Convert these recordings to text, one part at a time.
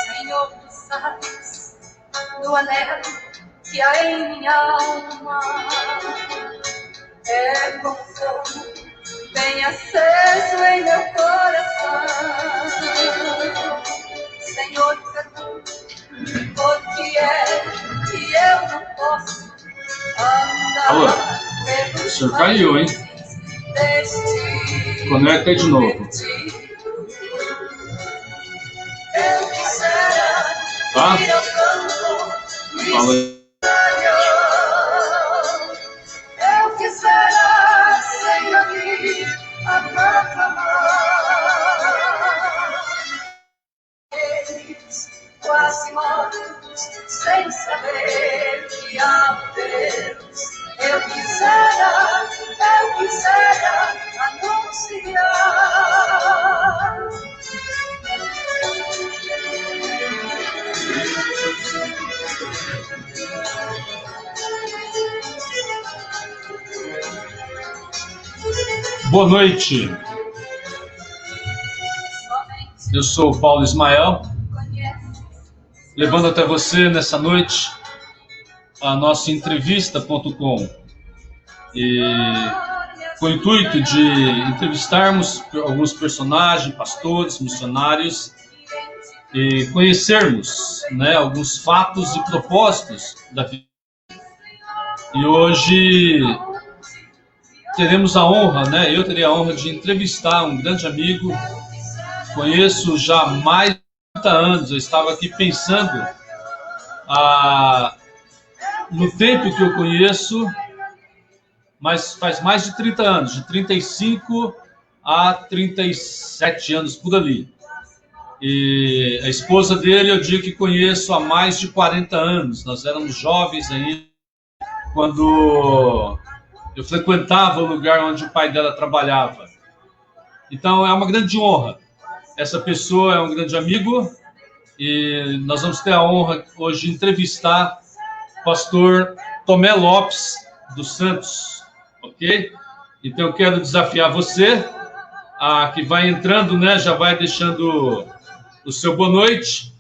Senhor, tu sabes do anelo que há em minha alma. É como fogo bem aceso em meu coração. Senhor, porque é que eu não posso andar. Alô, o senhor caiu, hein? Conecta aí de novo. Tá? Fala aí. Eu quisera sem a mim a quase mortos sem saber que há Deus. Eu quisera anunciar. Boa noite. Eu sou o Paulo Ismael, levando até você nessa noite a nossa entrevista.com, e com o intuito de entrevistarmos alguns personagens, pastores, missionários, e conhecermos, né, alguns fatos e propósitos da vida. E hoje teremos a honra, né, eu terei a honra de entrevistar um grande amigo, conheço já há mais de 30 anos, eu estava aqui pensando no tempo que eu conheço, mas faz mais de 30 anos, de 35 a 37 anos, por ali. E a esposa dele, eu digo que conheço há mais de 40 anos, nós éramos jovens ainda, quando eu frequentava o lugar onde o pai dela trabalhava. Então é uma grande honra. Essa pessoa é um grande amigo e nós vamos ter a honra hoje de entrevistar o pastor Tomé Lopes dos Santos, ok? Então eu quero desafiar você, que vai entrando, né, já vai deixando o seu boa noite,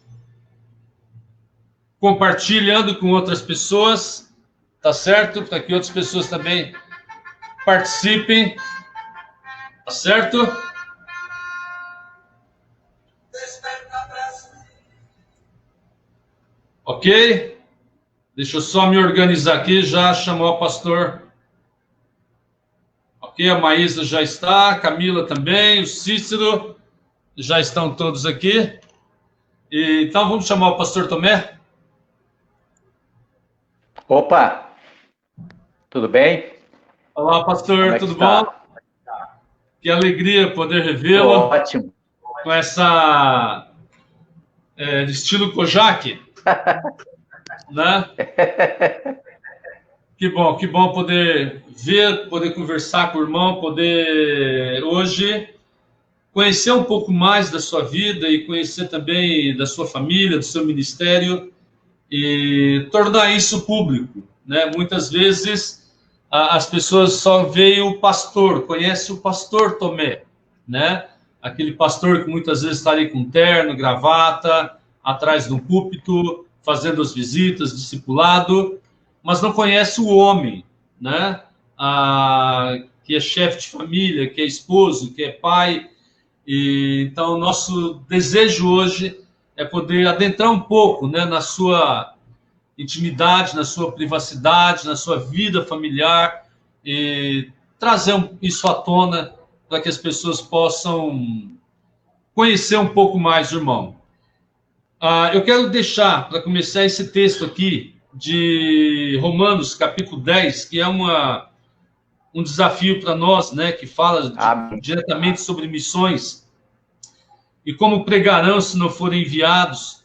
compartilhando com outras pessoas, tá certo? Para que outras pessoas também participem, tá certo? Ok? Deixa eu só me organizar aqui, já chamou o pastor. Ok, a Maísa já está, a Camila também, o Cícero, já estão todos aqui. Então vamos chamar o pastor Tomé. Opa, tudo bem? Olá, pastor, tudo bom? Que alegria poder revê-lo. Ótimo. Com essa estilo Kojak, né? Que bom poder ver, poder conversar com o irmão, poder hoje conhecer um pouco mais da sua vida e conhecer também da sua família, do seu ministério e tornar isso público, né? Muitas vezes as pessoas só veem o pastor, conhecem o pastor Tomé, né? Aquele pastor que muitas vezes está ali com terno, gravata, atrás do púlpito, fazendo as visitas, discipulado, mas não conhece o homem, né? Que é chefe de família, que é esposo, que é pai. E então, nosso desejo hoje é poder adentrar um pouco, né, na sua intimidade, na sua privacidade, na sua vida familiar, e trazer isso à tona para que as pessoas possam conhecer um pouco mais o irmão. Eu quero deixar, para começar, esse texto aqui de Romanos, capítulo 10, que é um desafio para nós, né, que fala diretamente sobre missões. E como pregarão se não forem enviados?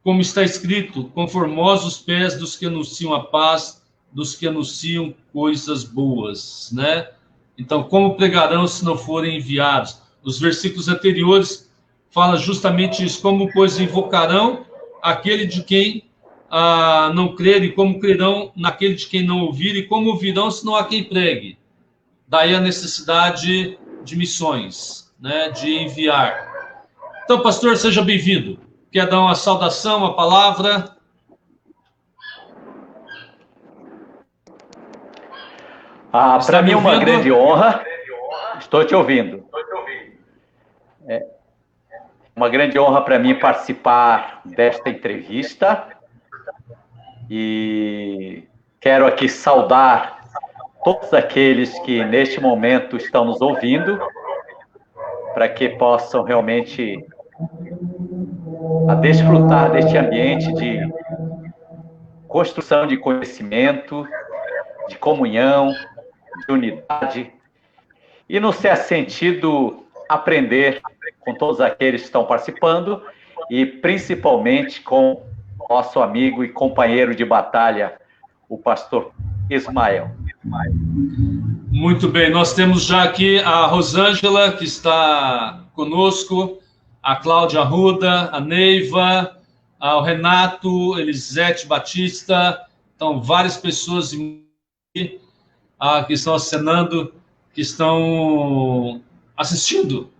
Como está escrito, conformosos os pés dos que anunciam a paz, dos que anunciam coisas boas, né? Então, como pregarão se não forem enviados? Os versículos anteriores falam justamente isso, como, pois, invocarão aquele de quem não crer, e como crerão naquele de quem não ouvir, e como ouvirão se não há quem pregue. Daí a necessidade de missões, né? De enviar. Então, pastor, seja bem-vindo. Quer dar uma saudação, uma palavra? Para mim é uma grande honra. Estou te ouvindo. É uma grande honra para mim participar desta entrevista. E quero aqui saudar todos aqueles que neste momento estão nos ouvindo, para que possam realmente desfrutar deste ambiente de construção de conhecimento, de comunhão, de unidade, e no certo sentido aprender com todos aqueles que estão participando e principalmente com nosso amigo e companheiro de batalha, o pastor Ismael. Muito bem, nós temos já aqui a Rosângela, que está conosco, a Cláudia Arruda, a Neiva, o Renato, Elisete Batista, então várias pessoas que estão acenando, que estão assistindo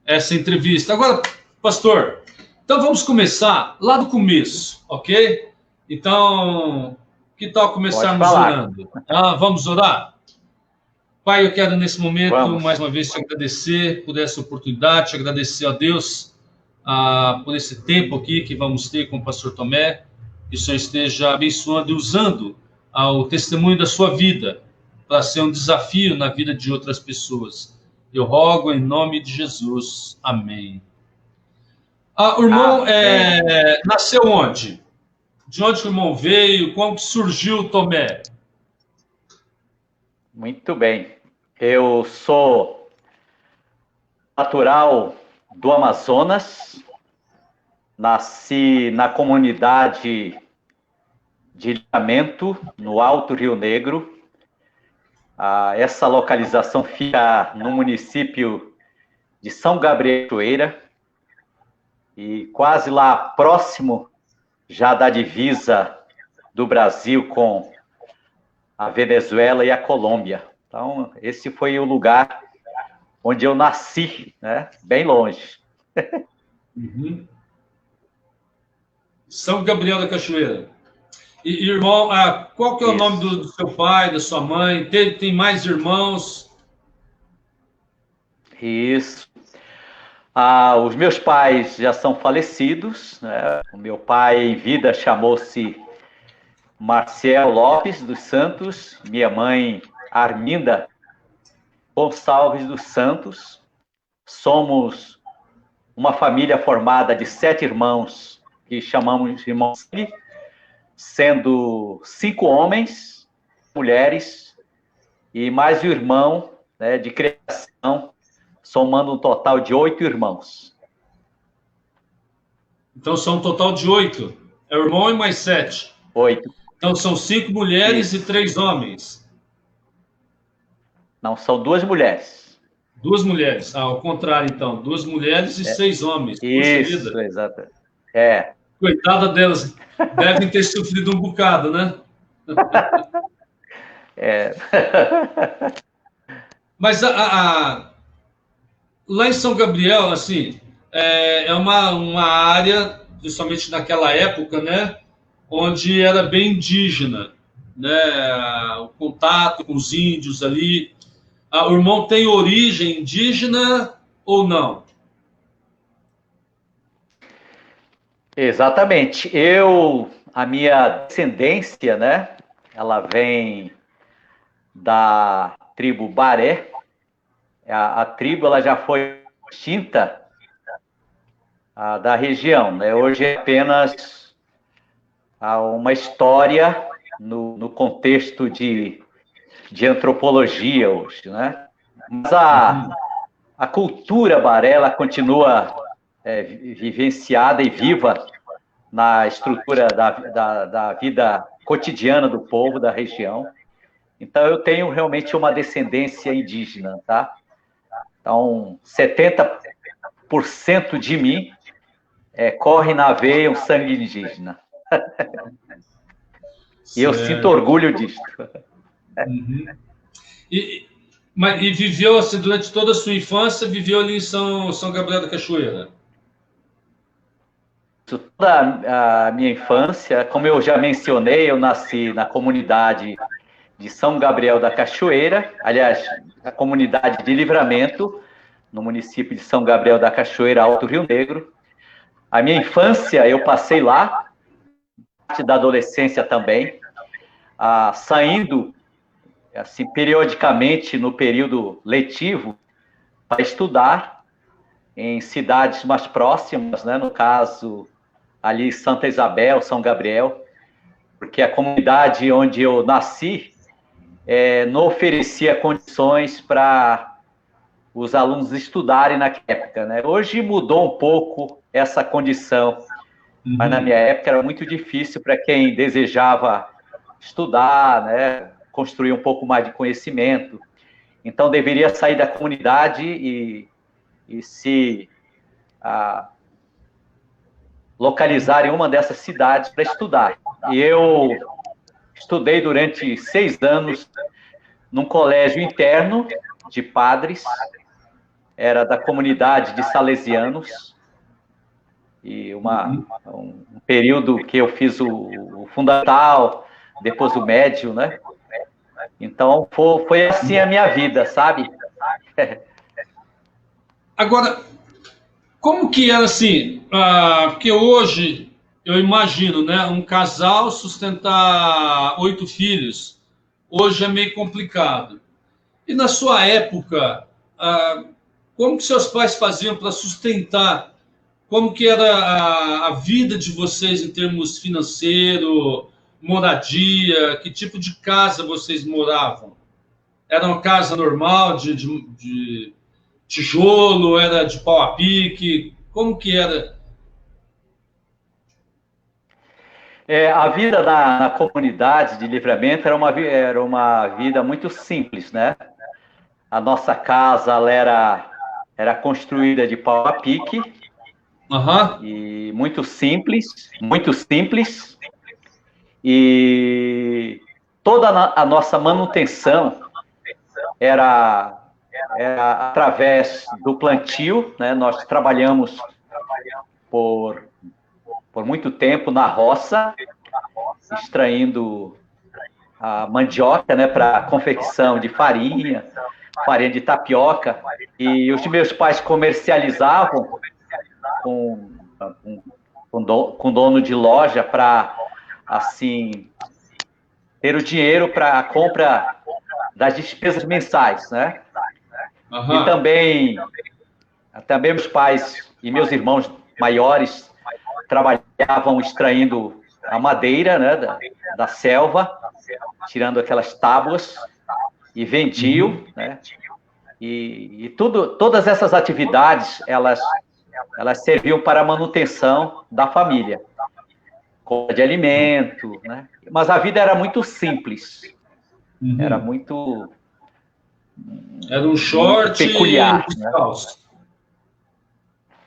essa entrevista. Agora, pastor, então vamos começar lá do começo, ok? Então, que tal começarmos orando? Vamos orar? Pai, eu quero nesse momento, mais uma vez, te agradecer por essa oportunidade, te agradecer a Deus por esse tempo aqui que vamos ter com o pastor Tomé, que o Senhor esteja abençoando e usando o testemunho da sua vida para ser um desafio na vida de outras pessoas. Eu rogo em nome de Jesus. Amém. O irmão nasceu onde? De onde o irmão veio? Como que surgiu o Tomé? Muito bem. Eu sou natural do Amazonas. Nasci na comunidade de Livramento, no Alto Rio Negro. Essa localização fica no município de São Gabriel Cachoeira, e quase lá próximo já da divisa do Brasil com a Venezuela e a Colômbia. Então, esse foi o lugar onde eu nasci, né? Bem longe. Uhum. São Gabriel da Cachoeira. E irmão, qual que é o nome do seu pai, da sua mãe? Tem mais irmãos? Isso. Os meus pais já são falecidos, né? O meu pai em vida chamou-se Marcial Lopes dos Santos, minha mãe Arminda Gonçalves dos Santos. Somos uma família formada de 7 irmãos, que chamamos de irmãos, sendo 5 homens, mulheres, e mais um irmão, né, de criação, somando um total de 8 irmãos. Então são um total de 8. É o irmão e mais 7. 8. Então são 5 mulheres Isso. E 3 homens. Não, são 2 mulheres. 2 mulheres. Ao contrário, então. 2 mulheres e 6 homens. Isso, exato. Coitada delas. Devem ter sofrido um bocado, né? Mas lá em São Gabriel, assim, é uma área, principalmente naquela época, né, onde era bem indígena, né, o contato com os índios ali. O irmão tem origem indígena ou não? Exatamente. A minha descendência, né, ela vem da tribo Baré. A tribo ela já foi extinta da região, né? Hoje é apenas uma história no contexto de antropologia hoje, né? Mas a cultura Baré ela continua vivenciada e viva na estrutura da vida cotidiana do povo da região. Então, eu tenho realmente uma descendência indígena, tá? Então, 70% de mim corre na veia um sangue indígena. E eu sinto orgulho disso. Uhum. E viveu, assim, durante toda a sua infância, viveu ali em São Gabriel da Cachoeira? Toda a minha infância, como eu já mencionei, eu nasci na comunidade de São Gabriel da Cachoeira, aliás, a comunidade de Livramento, no município de São Gabriel da Cachoeira, Alto Rio Negro. A minha infância eu passei lá, parte da adolescência também, saindo assim periodicamente no período letivo para estudar em cidades mais próximas, né? No caso ali Santa Isabel, São Gabriel, porque a comunidade onde eu nasci não oferecia condições para os alunos estudarem naquela época, né? Hoje mudou um pouco essa condição, mas na minha época era muito difícil para quem desejava estudar, né? Construir um pouco mais de conhecimento. Então deveria sair da comunidade e se localizar em uma dessas cidades para estudar. E eu estudei durante 6 anos num colégio interno de padres, era da comunidade de salesianos, e um período que eu fiz o fundamental, depois o médio, né? Então, foi assim a minha vida, sabe? Agora, como que era assim? Porque hoje, eu imagino, né? Um casal sustentar 8 filhos, hoje é meio complicado. E na sua época, como que seus pais faziam para sustentar? Como que era a vida de vocês em termos financeiro, moradia? Que tipo de casa vocês moravam? Era uma casa normal, de tijolo? Era de pau a pique? Como que era? A vida na comunidade de Livramento era uma vida muito simples, né? A nossa casa ela era construída de pau a pique, e muito simples, e toda a nossa manutenção era através do plantio, né? Nós trabalhamos por muito tempo na roça, extraindo a mandioca, né, para confecção de farinha de tapioca, e os meus pais comercializavam com dono de loja para, assim, ter o dinheiro para a compra das despesas mensais, né? E também meus pais e meus irmãos maiores trabalhavam extraindo a madeira, né, da selva, tirando aquelas tábuas, e vendiam, né? E todas essas atividades, elas serviam para a manutenção da família, compra de alimento, né? Mas a vida era muito simples, era muito... Era um short peculiar, e né?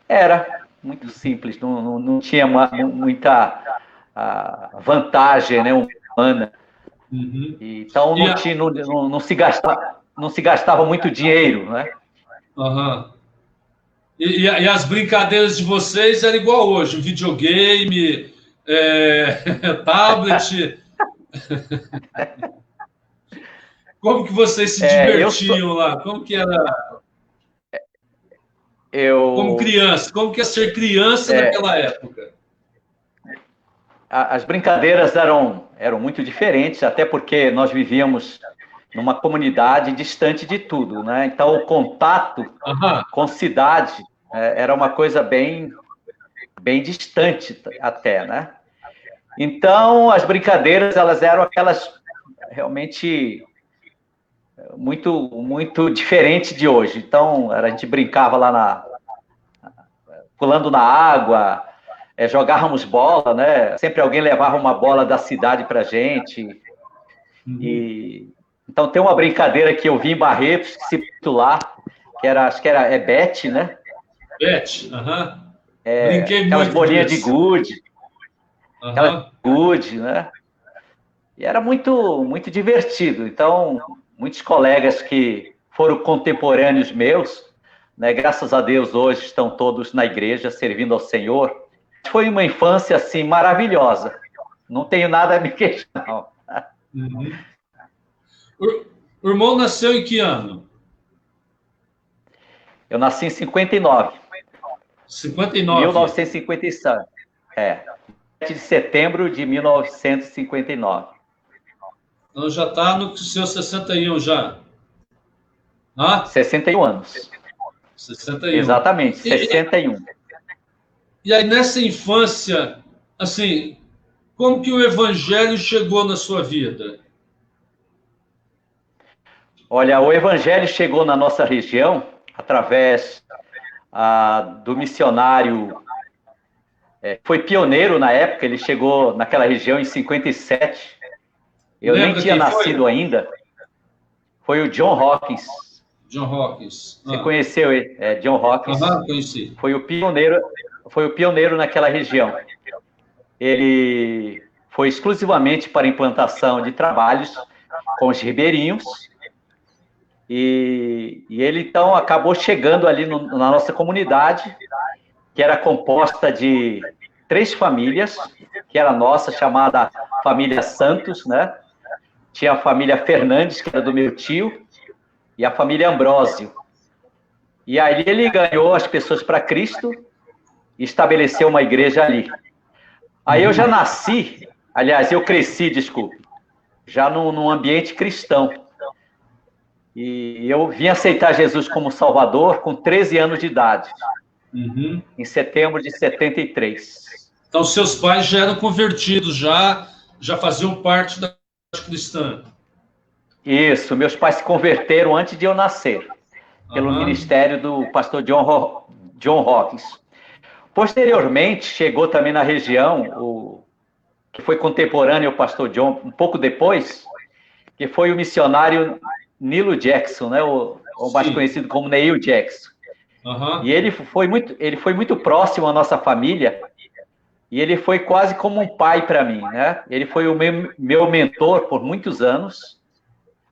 Era muito simples, não tinha muita vantagem, né, humana. Então não se gastava muito dinheiro, né? E as brincadeiras de vocês eram igual hoje, videogame, tablet. Como que vocês se divertiam lá? Como que era? Como criança, como que é ser criança naquela época? As brincadeiras eram muito diferentes, até porque nós vivíamos numa comunidade distante de tudo, né? Então, o contato com cidade era uma coisa bem distante até, né? Então, as brincadeiras, elas eram aquelas realmente muito, muito diferentes de hoje. Então, a gente brincava lá pulando na água, jogávamos bola, né? Sempre alguém levava uma bola da cidade para a gente. Então, tem uma brincadeira que eu vi em Barretos, que se titular, acho que era bete, né? Bete, brinquei aquelas muito bolinhas disso. de gude. Aquelas gude, né? E era muito, muito divertido. Então, muitos colegas que foram contemporâneos meus, né? Graças a Deus, hoje estão todos na igreja, servindo ao Senhor. foi uma infância, assim, maravilhosa. Não tenho nada a me queixar, não. Uhum. O irmão nasceu em que ano? Eu nasci em 59. 59. 1957. 7 de setembro de 1959. Então já está no seu 61 já. Ah? 61 anos. 61. Exatamente, 61. E aí, nessa infância, assim, como que o evangelho chegou na sua vida? Olha, o evangelho chegou na nossa região através do missionário, foi pioneiro na época, ele chegou naquela região em 57. Eu nem tinha nascido ainda. Foi o John Hawkins. John Hawkins. Você conheceu ele? John Hawkins. Conheci. Foi o pioneiro naquela região. Ele foi exclusivamente para implantação de trabalhos com os ribeirinhos. E ele, então, acabou chegando ali na nossa comunidade, que era composta de 3 famílias, que era a nossa, chamada família Santos, né? Tinha a família Fernandes, que era do meu tio, e a família Ambrósio. E aí ele ganhou as pessoas para Cristo e estabeleceu uma igreja ali. Aí eu já nasci, aliás, eu cresci, desculpe, já num ambiente cristão. E eu vim aceitar Jesus como Salvador com 13 anos de idade, em setembro de 73. Então, seus pais já eram convertidos, já faziam parte da cristã. Isso, meus pais se converteram antes de eu nascer, pelo ministério do pastor John Hawkins. Posteriormente, chegou também na região, que foi contemporâneo ao pastor John, um pouco depois, que foi o missionário Jackson, né? o mais conhecido como Neil Jackson. E ele foi muito próximo à nossa família, e ele foi quase como um pai para mim, né? Ele foi o meu mentor por muitos anos,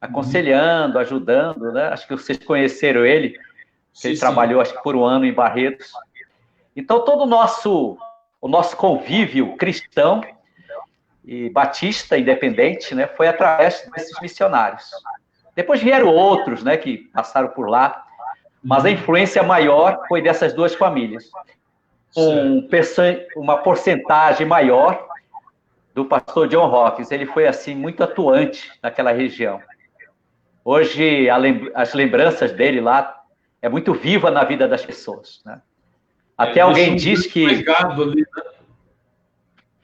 aconselhando, ajudando, né? Acho que vocês conheceram ele, ele trabalhou acho que por um ano em Barretos. Então todo o nosso convívio cristão e batista independente, né, foi através desses missionários. Depois vieram outros, né, que passaram por lá, mas a influência maior foi dessas 2 famílias. Uma porcentagem maior do pastor John Hawkins. Ele foi, assim, muito atuante naquela região. Hoje, as lembranças dele lá é muito viva na vida das pessoas, né? Até alguém diz que... legado ali, né?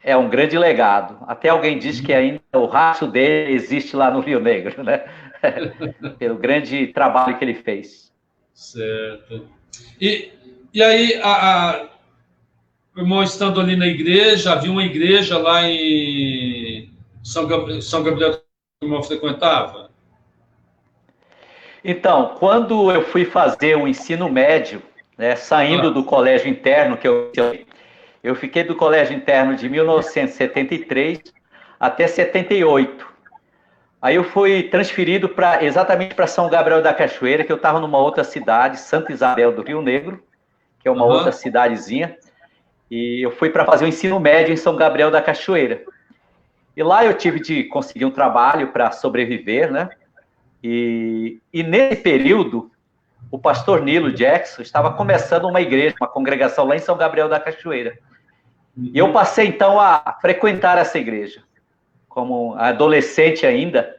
É um grande legado. Até alguém diz que ainda o rastro dele existe lá no Rio Negro, né? Pelo grande trabalho que ele fez. Certo. E aí, o irmão estando ali na igreja, havia uma igreja lá em São Gabriel que o irmão frequentava? Então, quando eu fui fazer o ensino médio, né, saindo do colégio interno, eu fiquei do colégio interno de 1973 até 78. Aí eu fui transferido exatamente para São Gabriel da Cachoeira, que eu estava numa outra cidade, Santa Isabel do Rio Negro, que é uma outra cidadezinha, e eu fui para fazer o ensino médio em São Gabriel da Cachoeira. E lá eu tive de conseguir um trabalho para sobreviver, né? E nesse período, o pastor Neil Jackson estava começando uma igreja, uma congregação lá em São Gabriel da Cachoeira. E eu passei, então, a frequentar essa igreja, como adolescente ainda,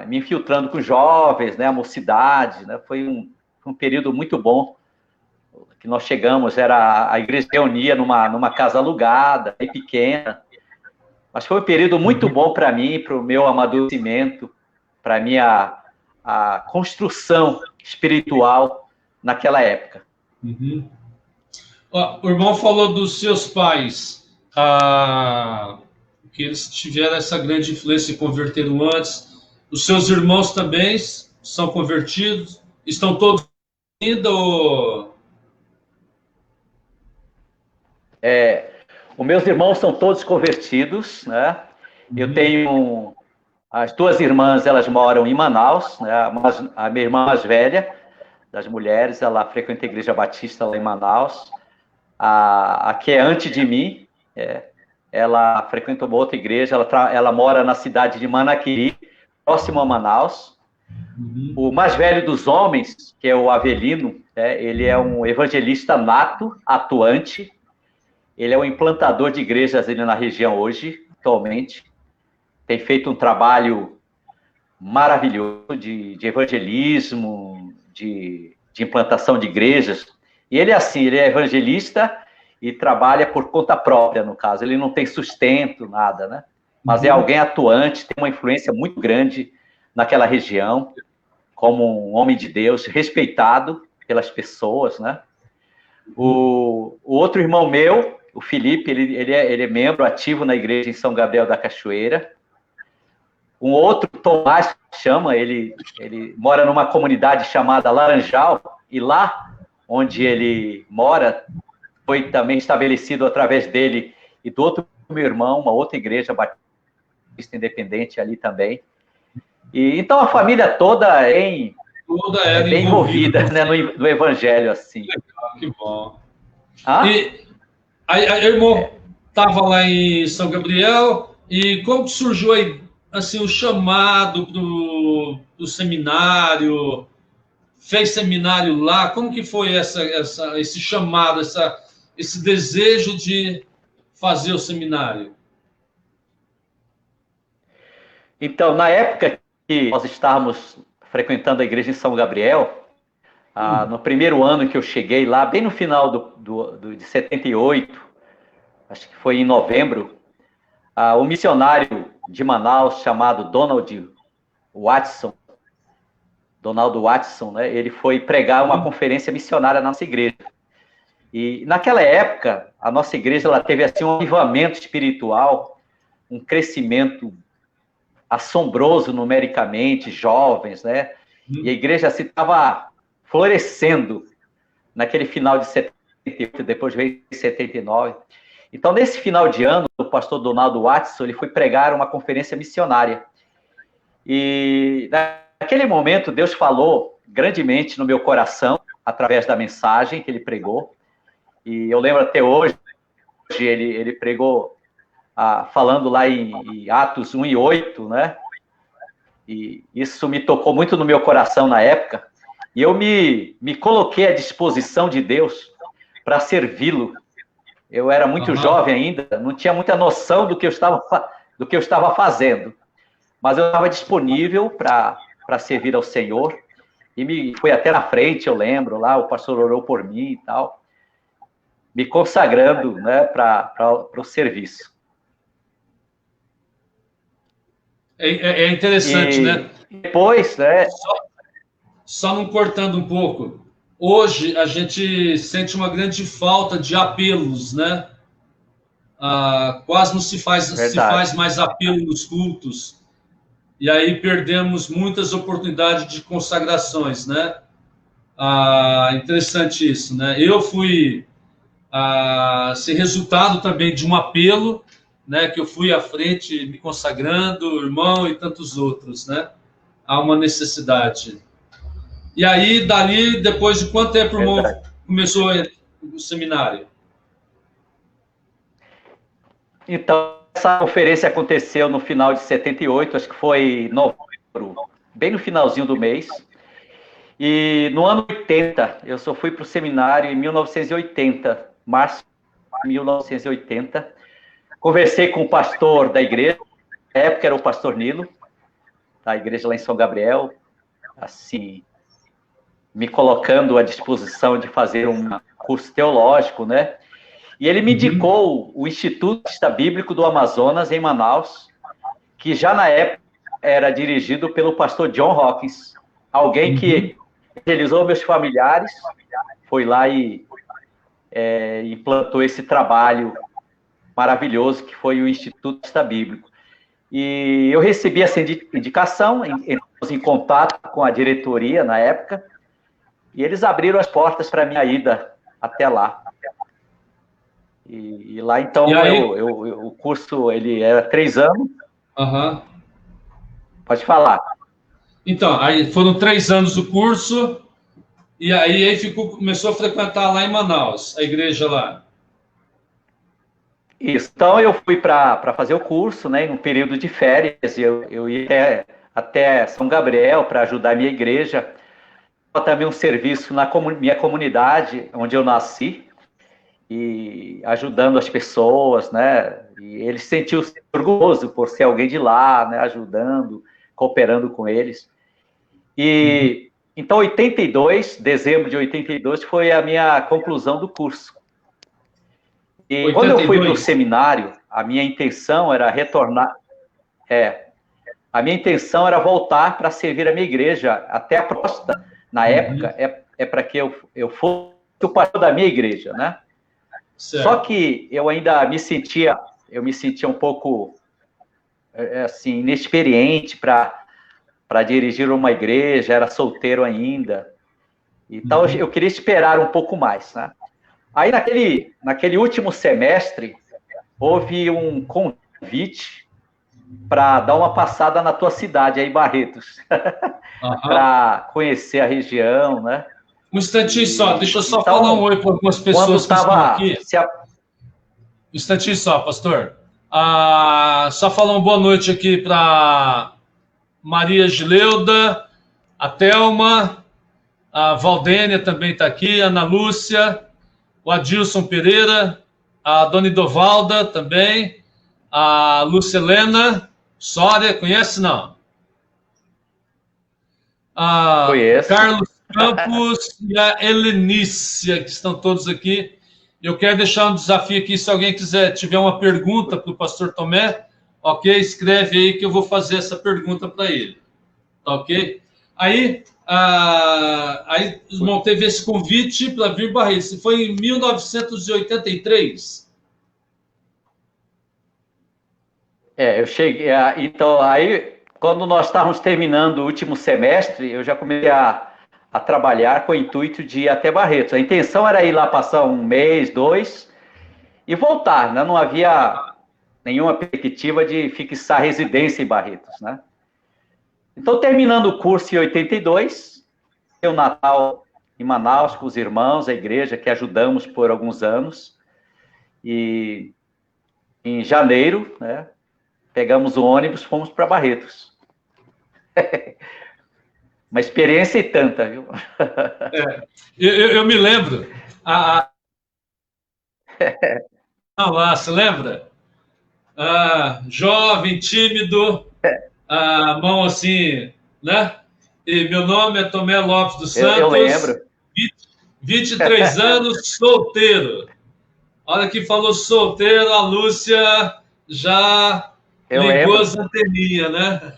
me infiltrando com jovens, né, a mocidade, né, foi um período muito bom, que nós chegamos, a igreja reunia numa casa alugada, bem pequena, mas foi um período muito bom para mim, para o meu amadurecimento, para a minha construção espiritual naquela época. O irmão falou dos seus pais, que eles tiveram essa grande influência e converteram antes. Os seus irmãos também são convertidos? Estão todos ainda? Os meus irmãos são todos convertidos, né? Eu tenho as 2 irmãs, elas moram em Manaus, né? A minha irmã mais velha, das mulheres, ela frequenta a Igreja Batista lá em Manaus. A que é antes de mim, ela frequenta uma outra igreja, ela mora na cidade de Manaquiri, próximo a Manaus. O mais velho dos homens, que é o Avelino, ele é um evangelista nato, atuante. Ele é um implantador de igrejas ali na região hoje, atualmente. Tem feito um trabalho maravilhoso de evangelismo, de implantação de igrejas. E ele é assim, ele é evangelista e trabalha por conta própria, no caso. Ele não tem sustento, nada, né? Mas é alguém atuante, tem uma influência muito grande naquela região, como um homem de Deus, respeitado pelas pessoas, né? O outro irmão meu, o Felipe, ele é membro ativo na igreja em São Gabriel da Cachoeira. Um outro, Tomás, chama, ele mora numa comunidade chamada Laranjal, e lá onde ele mora, foi também estabelecido através dele e do outro meu irmão, uma outra igreja batista independente ali também. E então a família toda é bem envolvida, né, no evangelho, assim. Legal, que bom. E aí, irmão, estava lá em São Gabriel, e como que surgiu aí, assim, o chamado do seminário? Fez seminário lá? Como que foi esse chamado, esse desejo de fazer o seminário? Então, na época que nós estávamos frequentando a igreja em São Gabriel, no primeiro ano que eu cheguei lá, bem no final de 78, acho que foi em novembro, o missionário de Manaus, chamado Donald Watson, né, ele foi pregar uma conferência missionária na nossa igreja. E naquela época, a nossa igreja ela teve assim, um avivamento espiritual, um crescimento assombroso numericamente, jovens, né? E a igreja assim estava florescendo naquele final de 78, depois veio 79. Então, nesse final de ano, o pastor Donaldo Watson, ele foi pregar uma conferência missionária. E naquele momento, Deus falou grandemente no meu coração, através da mensagem que ele pregou. E eu lembro até hoje, ele pregou falando lá em Atos 1:8, né? E isso me tocou muito no meu coração na época. E eu me coloquei à disposição de Deus para servi-lo. Eu era muito jovem ainda, não tinha muita noção do que eu estava fazendo. Mas eu estava disponível para servir ao Senhor. E foi até na frente, eu lembro, lá o pastor orou por mim e tal, me consagrando, né, para o serviço. É interessante, né? Depois, né? Só não cortando um pouco. Hoje a gente sente uma grande falta de apelos, né? Quase não se faz mais apelo nos cultos. E aí perdemos muitas oportunidades de consagrações, né? Interessante isso, né? Eu fui ser resultado também de um apelo, né? Que eu fui à frente me consagrando, irmão e tantos outros, né? Há uma necessidade. E aí, dali, depois de quanto tempo o irmão começou o seminário? Então, essa conferência aconteceu no final de 78, acho que foi novembro, bem no finalzinho do mês. E no ano 80, eu só fui para o seminário em 1980, março de 1980. Conversei com o pastor da igreja, na época era o pastor Nilo, da igreja lá em São Gabriel, assim, me colocando à disposição de fazer um curso teológico, né? E ele me indicou o Instituto Bíblico do Amazonas, em Manaus, que já na época era dirigido pelo pastor John Hawkins, alguém que realizou meus familiares, foi lá e implantou esse trabalho maravilhoso que foi o Instituto Bíblico. E eu recebi essa indicação, entramos em contato com a diretoria na época, e eles abriram as portas para a minha ida até lá. E lá, então, o curso ele era 3 anos. Pode falar. Então, aí foram 3 anos o curso, e aí começou a frequentar lá em Manaus, a igreja lá. Isso. Então, eu fui para fazer o curso, né? No período de férias, eu ia até São Gabriel para ajudar a minha igreja. Também um serviço na minha comunidade, onde eu nasci, e ajudando as pessoas, né? E ele se sentiu orgulhoso por ser alguém de lá, né? Ajudando, cooperando com eles. E então, 82, dezembro de 82, foi a minha conclusão do curso. E 82. quando eu fui para o seminário, a minha intenção era retornar. A minha intenção era voltar para servir a minha igreja. Até a proposta, na época, é para que eu fosse o pastor da minha igreja, né? Certo. Só que eu ainda me sentia um pouco assim, inexperiente para dirigir uma igreja, era solteiro ainda. Então, eu queria esperar um pouco mais, né? Aí, naquele último semestre, houve um convite para dar uma passada na tua cidade, aí, Barretos, para conhecer a região, né? Um instantinho só, deixa eu só falar um oi para algumas pessoas que estão aqui. Um instantinho só, pastor. Só falar uma boa noite aqui para Maria Gileuda, a Thelma, a Valdênia também está aqui, a Ana Lúcia, o Adilson Pereira, a Dona Idovalda também, a Lúcia Helena, Sória, conhece não? Conheço. Carlos Campos e a Helenícia, que estão todos aqui. Eu quero deixar um desafio aqui, se alguém tiver uma pergunta para o pastor Tomé, ok? Escreve aí que eu vou fazer essa pergunta para ele, ok? Aí, irmão, teve esse convite para vir Barretos. Foi em 1983. Eu cheguei. Então, aí, quando nós estávamos terminando o último semestre, eu já comecei a trabalhar com o intuito de ir até Barretos. A intenção era ir lá passar um mês, 2, e voltar, né? Não havia nenhuma perspectiva de fixar residência em Barretos, né? Então, terminando o curso em 82, o Natal em Manaus com os irmãos, a igreja que ajudamos por alguns anos. E em janeiro, né, pegamos o ônibus, fomos para Barretos. Uma experiência e tanta, viu? Eu me lembro. Você lembra? Jovem, tímido, mão assim, né? E meu nome é Tomé Lopes dos Santos. Eu lembro. 23 anos, solteiro. A hora que falou solteiro, a Lúcia já ligou as anteninhas, né?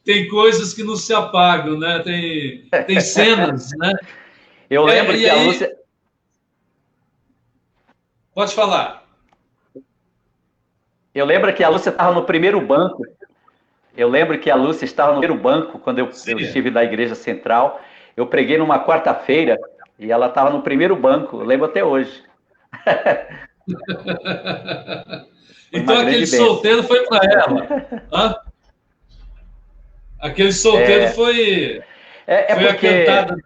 Tem coisas que não se apagam, né? Tem cenas, né? Eu lembro que a Lúcia... Pode falar. Eu lembro que a Lúcia estava no primeiro banco. Quando eu estive na Igreja Central. Eu preguei numa quarta-feira e ela estava no primeiro banco. Eu lembro até hoje. Então aquele solteiro foi para ela. Aquele solteiro foi a cantada.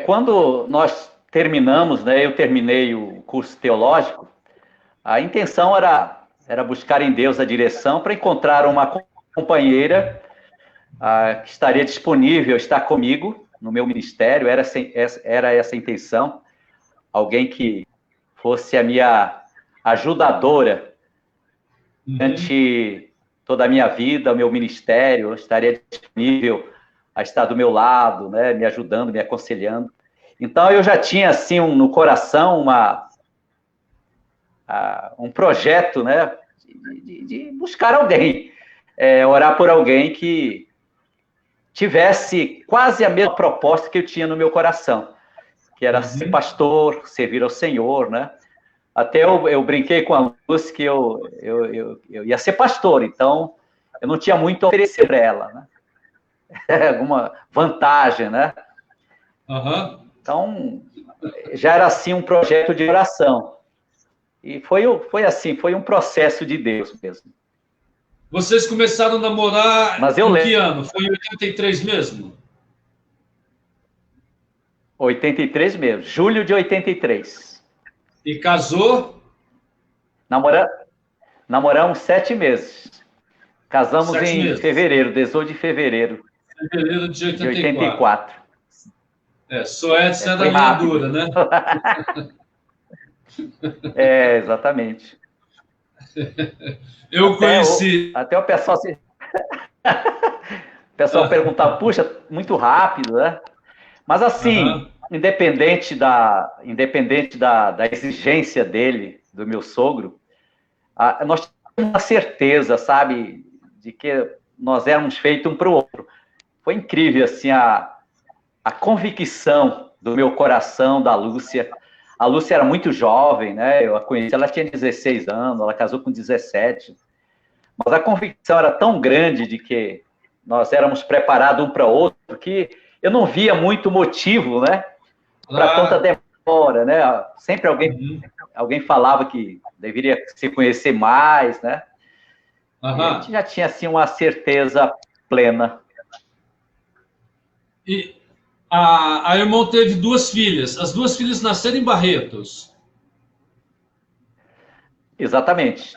Quando nós terminamos, né? Eu terminei o curso teológico. A intenção era buscar em Deus a direção para encontrar uma companheira que estaria disponível a estar comigo no meu ministério. Era essa a intenção. Alguém que fosse a minha ajudadora durante toda a minha vida, o meu ministério. Eu estaria disponível a estar do meu lado, né, me ajudando, me aconselhando. Então, eu já tinha, assim, no coração um projeto, né, de buscar alguém, orar por alguém que tivesse quase a mesma proposta que eu tinha no meu coração, que era ser pastor, servir ao Senhor, né? Até eu brinquei com a Lúcia que eu ia ser pastor, então eu não tinha muito a oferecer para ela, né? Alguma vantagem, né? Então, já era assim um projeto de oração. E foi assim, foi um processo de Deus mesmo. Vocês começaram a namorar em que ano? Foi em 83 mesmo? 83 mesmo, julho de 83. E casou? Namoramos 7 meses. Casamos 7 em meses. fevereiro, 18 de fevereiro Fevereiro de de 84. 84. Soedes é da Foi linha rápido. dura, né? Exatamente. Eu conheci. Até o pessoal o pessoal perguntava, puxa, muito rápido, né? Mas assim, independente da exigência dele, do meu sogro, nós tínhamos uma certeza, sabe, de que nós éramos feitos um para o outro. Foi incrível, assim, a convicção do meu coração, da Lúcia. A Lúcia era muito jovem, né? Eu a conheci, ela tinha 16 anos, ela casou com 17. Mas a convicção era tão grande de que nós éramos preparados um para o outro, que eu não via muito motivo, né? Para tanta demora, né? Sempre alguém falava que deveria se conhecer mais, né? E a gente já tinha, assim, uma certeza plena. E a irmã teve 2 filhas. As 2 filhas nasceram em Barretos. Exatamente.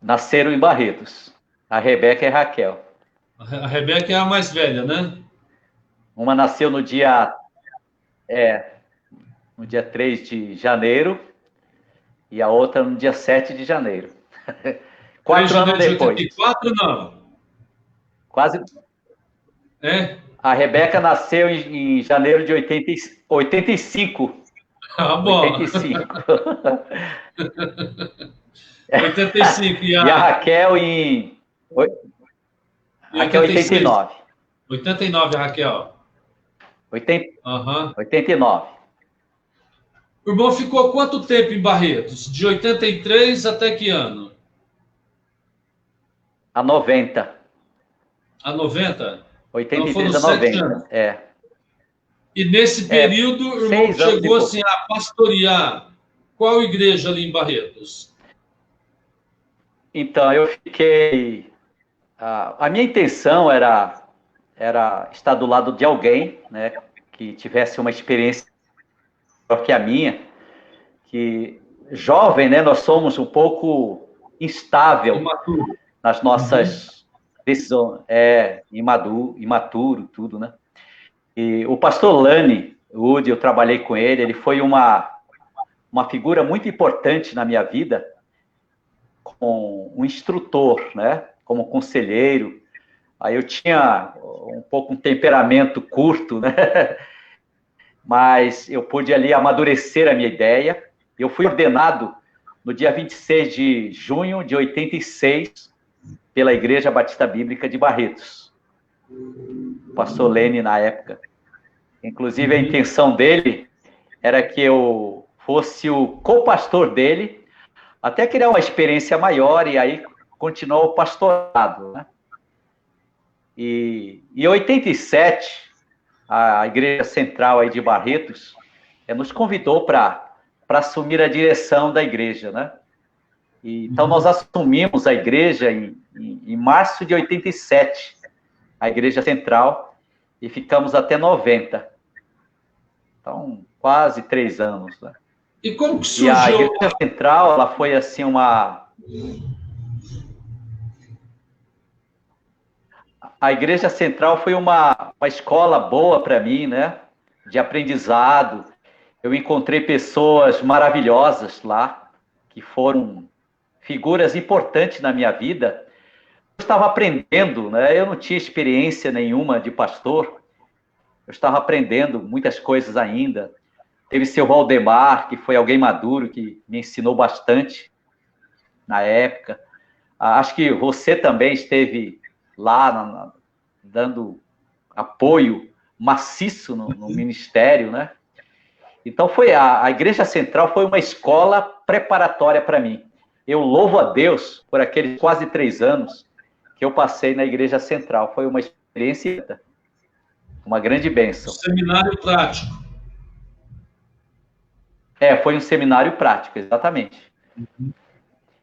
Nasceram em Barretos. A Rebeca e a Raquel. A Rebeca é a mais velha, né? Uma nasceu no dia 3 de janeiro e a outra no dia 7 de janeiro. 4 anos depois. 84, não? Quase. A Rebeca nasceu em janeiro de 85. Bom. 85. 85. E a Raquel em... Raquel 89. 89, a Raquel. 89. O irmão ficou quanto tempo em Barretos? De 83 até que ano? A 90. A 90? 83 a 90. E nesse período, o irmão chegou assim, a pastorear qual igreja ali em Barretos? Então, eu fiquei... A minha intenção era estar do lado de alguém, né, que tivesse uma experiência melhor que a minha, que jovem, né, nós somos um pouco instável nas nossas decisões, imaturo, tudo, né? E o pastor Lani Wood, eu trabalhei com ele foi uma figura muito importante na minha vida, como um instrutor, né? Como conselheiro. Aí eu tinha um pouco um temperamento curto, né? Mas eu pude ali amadurecer a minha ideia. Eu fui ordenado no dia 26 de junho de 86 pela Igreja Batista Bíblica de Barretos. O pastor Lene, na época. Inclusive, a intenção dele era que eu fosse o co-pastor dele, até criar uma experiência maior e aí continuar o pastorado, né? E em 87, a Igreja Central aí de Barretos nos convidou para assumir a direção da igreja, né? Então, nós assumimos a igreja em março de 87, a Igreja Central, e ficamos até 90. Então, quase 3 anos, né? E como que surgiu? E a Igreja Central, ela foi assim A Igreja Central foi uma escola boa para mim, né? De aprendizado. Eu encontrei pessoas maravilhosas lá, que foram figuras importantes na minha vida. Eu estava aprendendo, né? Eu não tinha experiência nenhuma de pastor. Eu estava aprendendo muitas coisas ainda. Teve seu Valdemar, que foi alguém maduro, que me ensinou bastante na época. Acho que você também esteve lá dando apoio maciço no ministério, né? Então, a Igreja Central foi uma escola preparatória para mim. Eu louvo a Deus por aqueles quase 3 anos que eu passei na Igreja Central. Foi uma experiência, uma grande bênção. Seminário prático. Foi um seminário prático, exatamente.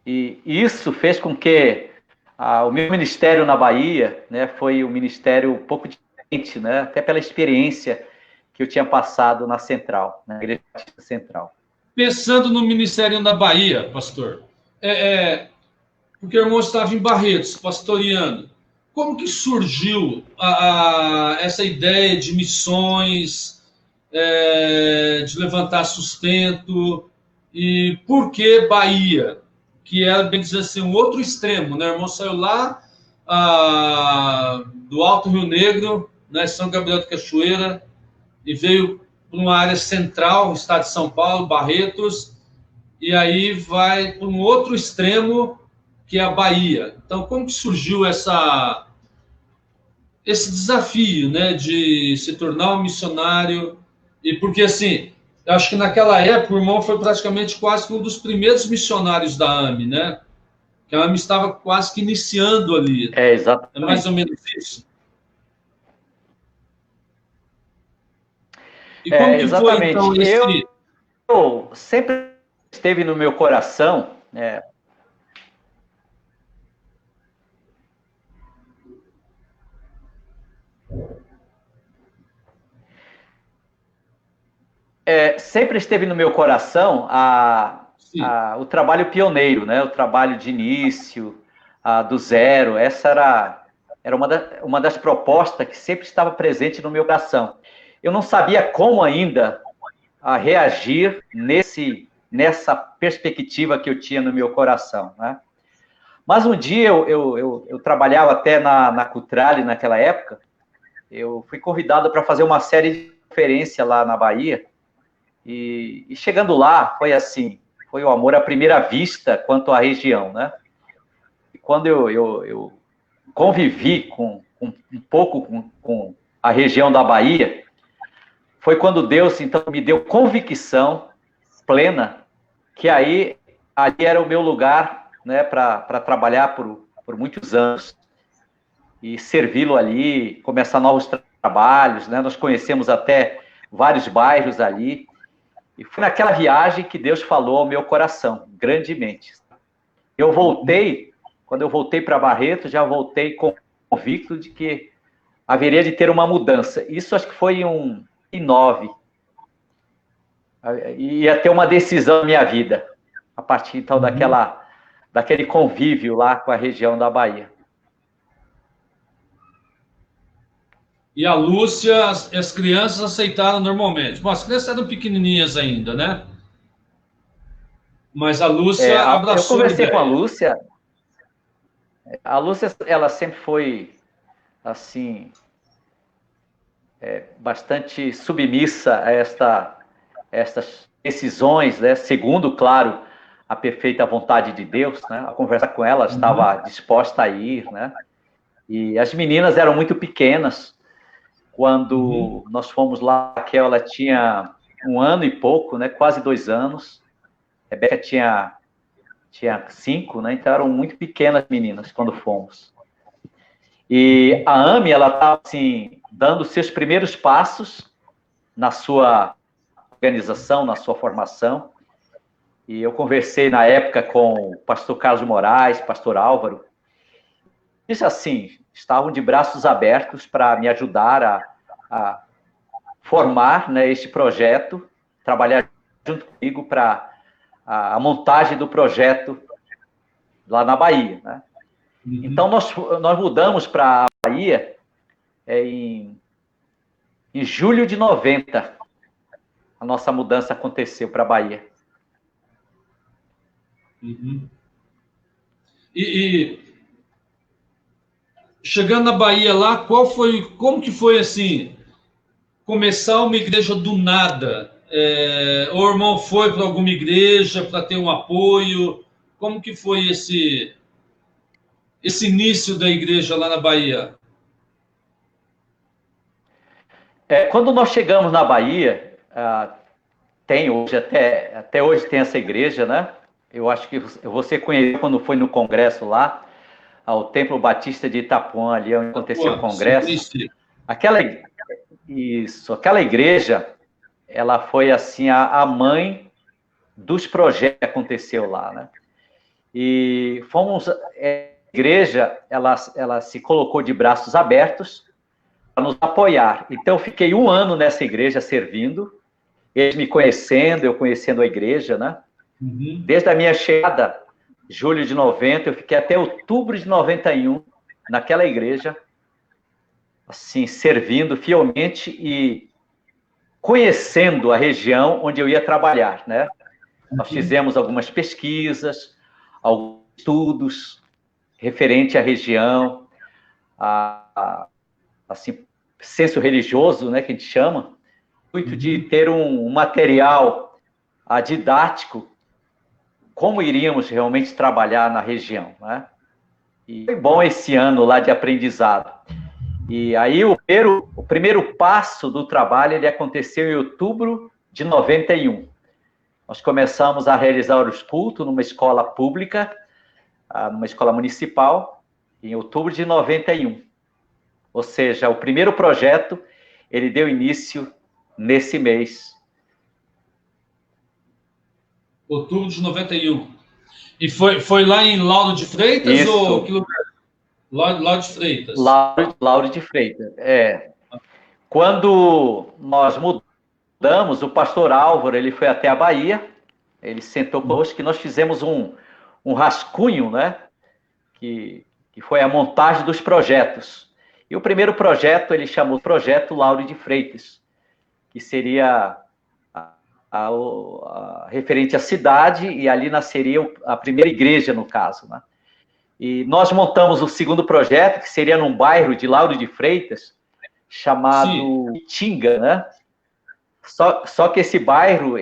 E isso fez com que o meu ministério na Bahia, né, foi um ministério um pouco diferente, né, até pela experiência que eu tinha passado na Central, na Igreja Batista Central. Pensando no Ministério da Bahia, pastor, porque o irmão estava em Barretos, pastoreando, como que surgiu essa ideia de missões, de levantar sustento, e por que Bahia? Que é, bem dizer assim, um outro extremo, né? O irmão saiu lá do Alto Rio Negro, né, São Gabriel de Cachoeira, e veio para uma área central, o estado de São Paulo, Barretos, e aí vai para um outro extremo, que é a Bahia. Então, como que surgiu esse desafio, né, de se tornar um missionário? E porque, assim, eu acho que naquela época o irmão foi praticamente quase que um dos primeiros missionários da AME, né? Que a AME estava quase que iniciando ali. Exatamente. É mais ou menos isso. E como que foi, então, esse... Eu sempre esteve no meu coração... sempre esteve no meu coração o trabalho pioneiro, né? O trabalho de início, do zero. Essa era uma das propostas que sempre estava presente no meu coração. Eu não sabia como ainda reagir nessa perspectiva que eu tinha no meu coração, né? Mas um dia eu trabalhava até na Cutrale naquela época. Eu fui convidado para fazer uma série de conferências lá na Bahia. E chegando lá, foi assim, foi o amor à primeira vista quanto à região, né? E quando eu convivi um pouco com a região da Bahia, foi quando Deus, então, me deu convicção plena que ali era o meu lugar, né, para trabalhar por muitos anos e servi-lo ali, começar novos trabalhos, né? Nós conhecemos até vários bairros ali. E foi naquela viagem que Deus falou ao meu coração, grandemente. Quando eu voltei para Barreto, já voltei convicto de que haveria de ter uma mudança. Isso acho que foi em 2009. Ia ter uma decisão na minha vida, a partir então daquele convívio lá com a região da Bahia. E a Lúcia, as crianças aceitaram normalmente. Bom, as crianças eram pequenininhas ainda, né? Mas a Lúcia abraçou. Eu conversei com a Lúcia. A Lúcia, ela sempre foi, assim, bastante submissa a estas decisões, né? Segundo, claro, a perfeita vontade de Deus, né? A conversar com ela, estava disposta a ir, né? E as meninas eram muito pequenas. Quando nós fomos lá, a Raquel, ela tinha 1 ano e pouco, né? Quase 2 anos. A Rebeca tinha 5, né? Então eram muito pequenas meninas quando fomos. E a AME, ela estava assim, dando seus primeiros passos na sua organização, na sua formação. E eu conversei na época com o pastor Carlos Moraes, pastor Álvaro. Disse assim, estavam de braços abertos para me ajudar a formar, né, este projeto, trabalhar junto comigo para a montagem do projeto lá na Bahia, né? Então, nós mudamos para a Bahia em julho de 90. A nossa mudança aconteceu para a Bahia. E chegando na Bahia lá, como que foi assim, começar uma igreja do nada? O irmão foi para alguma igreja para ter um apoio? Como que foi esse início da igreja lá na Bahia? Quando nós chegamos na Bahia, tem hoje, até hoje tem essa igreja, né? Eu acho que você conheceu quando foi no congresso lá, ao Templo Batista de Itapuã, ali onde aconteceu o congresso. Sim. Aquela igreja, ela foi assim a mãe dos projetos que aconteceu lá, né? E a igreja, ela se colocou de braços abertos nos apoiar. Então, eu fiquei 1 ano nessa igreja servindo, eles me conhecendo, eu conhecendo a igreja, né? Uhum. Desde a minha chegada, julho de 90, eu fiquei até outubro de 91 naquela igreja, assim, servindo fielmente e conhecendo a região onde eu ia trabalhar, né? Nós fizemos algumas pesquisas, alguns estudos referente à região, assim, senso religioso, né, que a gente chama, muito de ter um material didático, como iríamos realmente trabalhar na região, né? E foi bom esse ano lá de aprendizado. E aí o primeiro passo do trabalho ele aconteceu em outubro de 91. Nós começamos a realizar os cultos numa escola pública, numa escola municipal, em outubro de 91. Ou seja, o primeiro projeto, ele deu início nesse mês. Outubro de 91. E foi lá em Lauro de Freitas? Isso. Ou que lugar? Lauro de Freitas. Lauro de Freitas, Quando nós mudamos, o pastor Álvaro, ele foi até a Bahia, ele sentou conosco, que nós fizemos um rascunho, né? Que foi a montagem dos projetos. E o primeiro projeto, ele chamou Projeto Lauro de Freitas, que seria referente à cidade, e ali nasceria a primeira igreja, no caso, né? E nós montamos o segundo projeto, que seria num bairro de Lauro de Freitas, chamado Itinga, né? Só que esse bairro,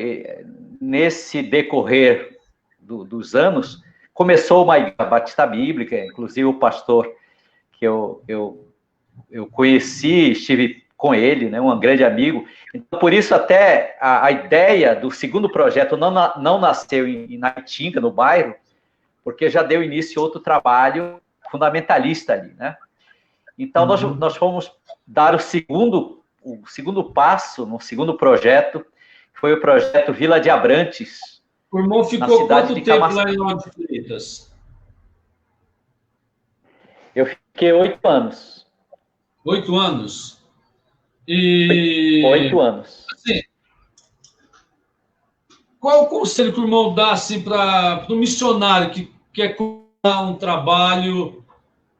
nesse decorrer dos anos, começou uma igreja batista bíblica, inclusive o pastor que eu conheci, estive com ele, né, um grande amigo. Então, por isso, até a ideia do segundo projeto não nasceu na Itinga, no bairro, porque já deu início a outro trabalho fundamentalista ali, né? Então, nós fomos dar o segundo passo, no segundo projeto, que foi o projeto Vila de Abrantes. O irmão ficou quanto tempo lá em Lauro de Freitas? Eu fiquei 8 anos. 8 anos? E... 8 anos. Assim, qual o conselho que o irmão dá assim, para o missionário que quer começar um trabalho,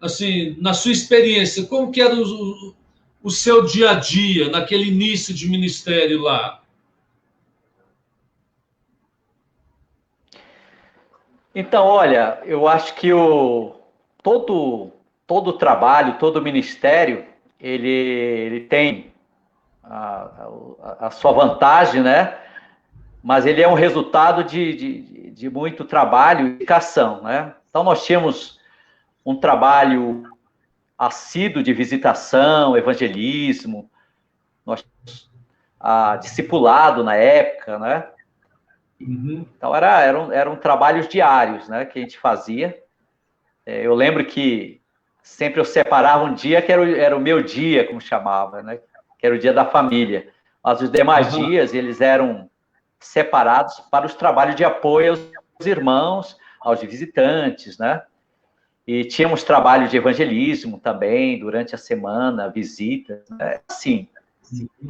assim, na sua experiência, como que era o seu dia a dia, naquele início de ministério lá? Então, olha, eu acho que todo trabalho, todo ministério, ele tem a sua vantagem, né? Mas ele é um resultado de muito trabalho e dedicação, né? Então, nós tínhamos um trabalho assíduo de visitação, evangelismo, nós discipulado na época, né? Então, eram trabalhos diários, né, que a gente fazia. Eu lembro que sempre eu separava um dia que era o meu dia, como chamava, né? Que era o dia da família. Mas os demais dias, eles eram separados para os trabalhos de apoio aos irmãos, aos visitantes, né? E tínhamos trabalho de evangelismo também, durante a semana, visitas, né? Assim,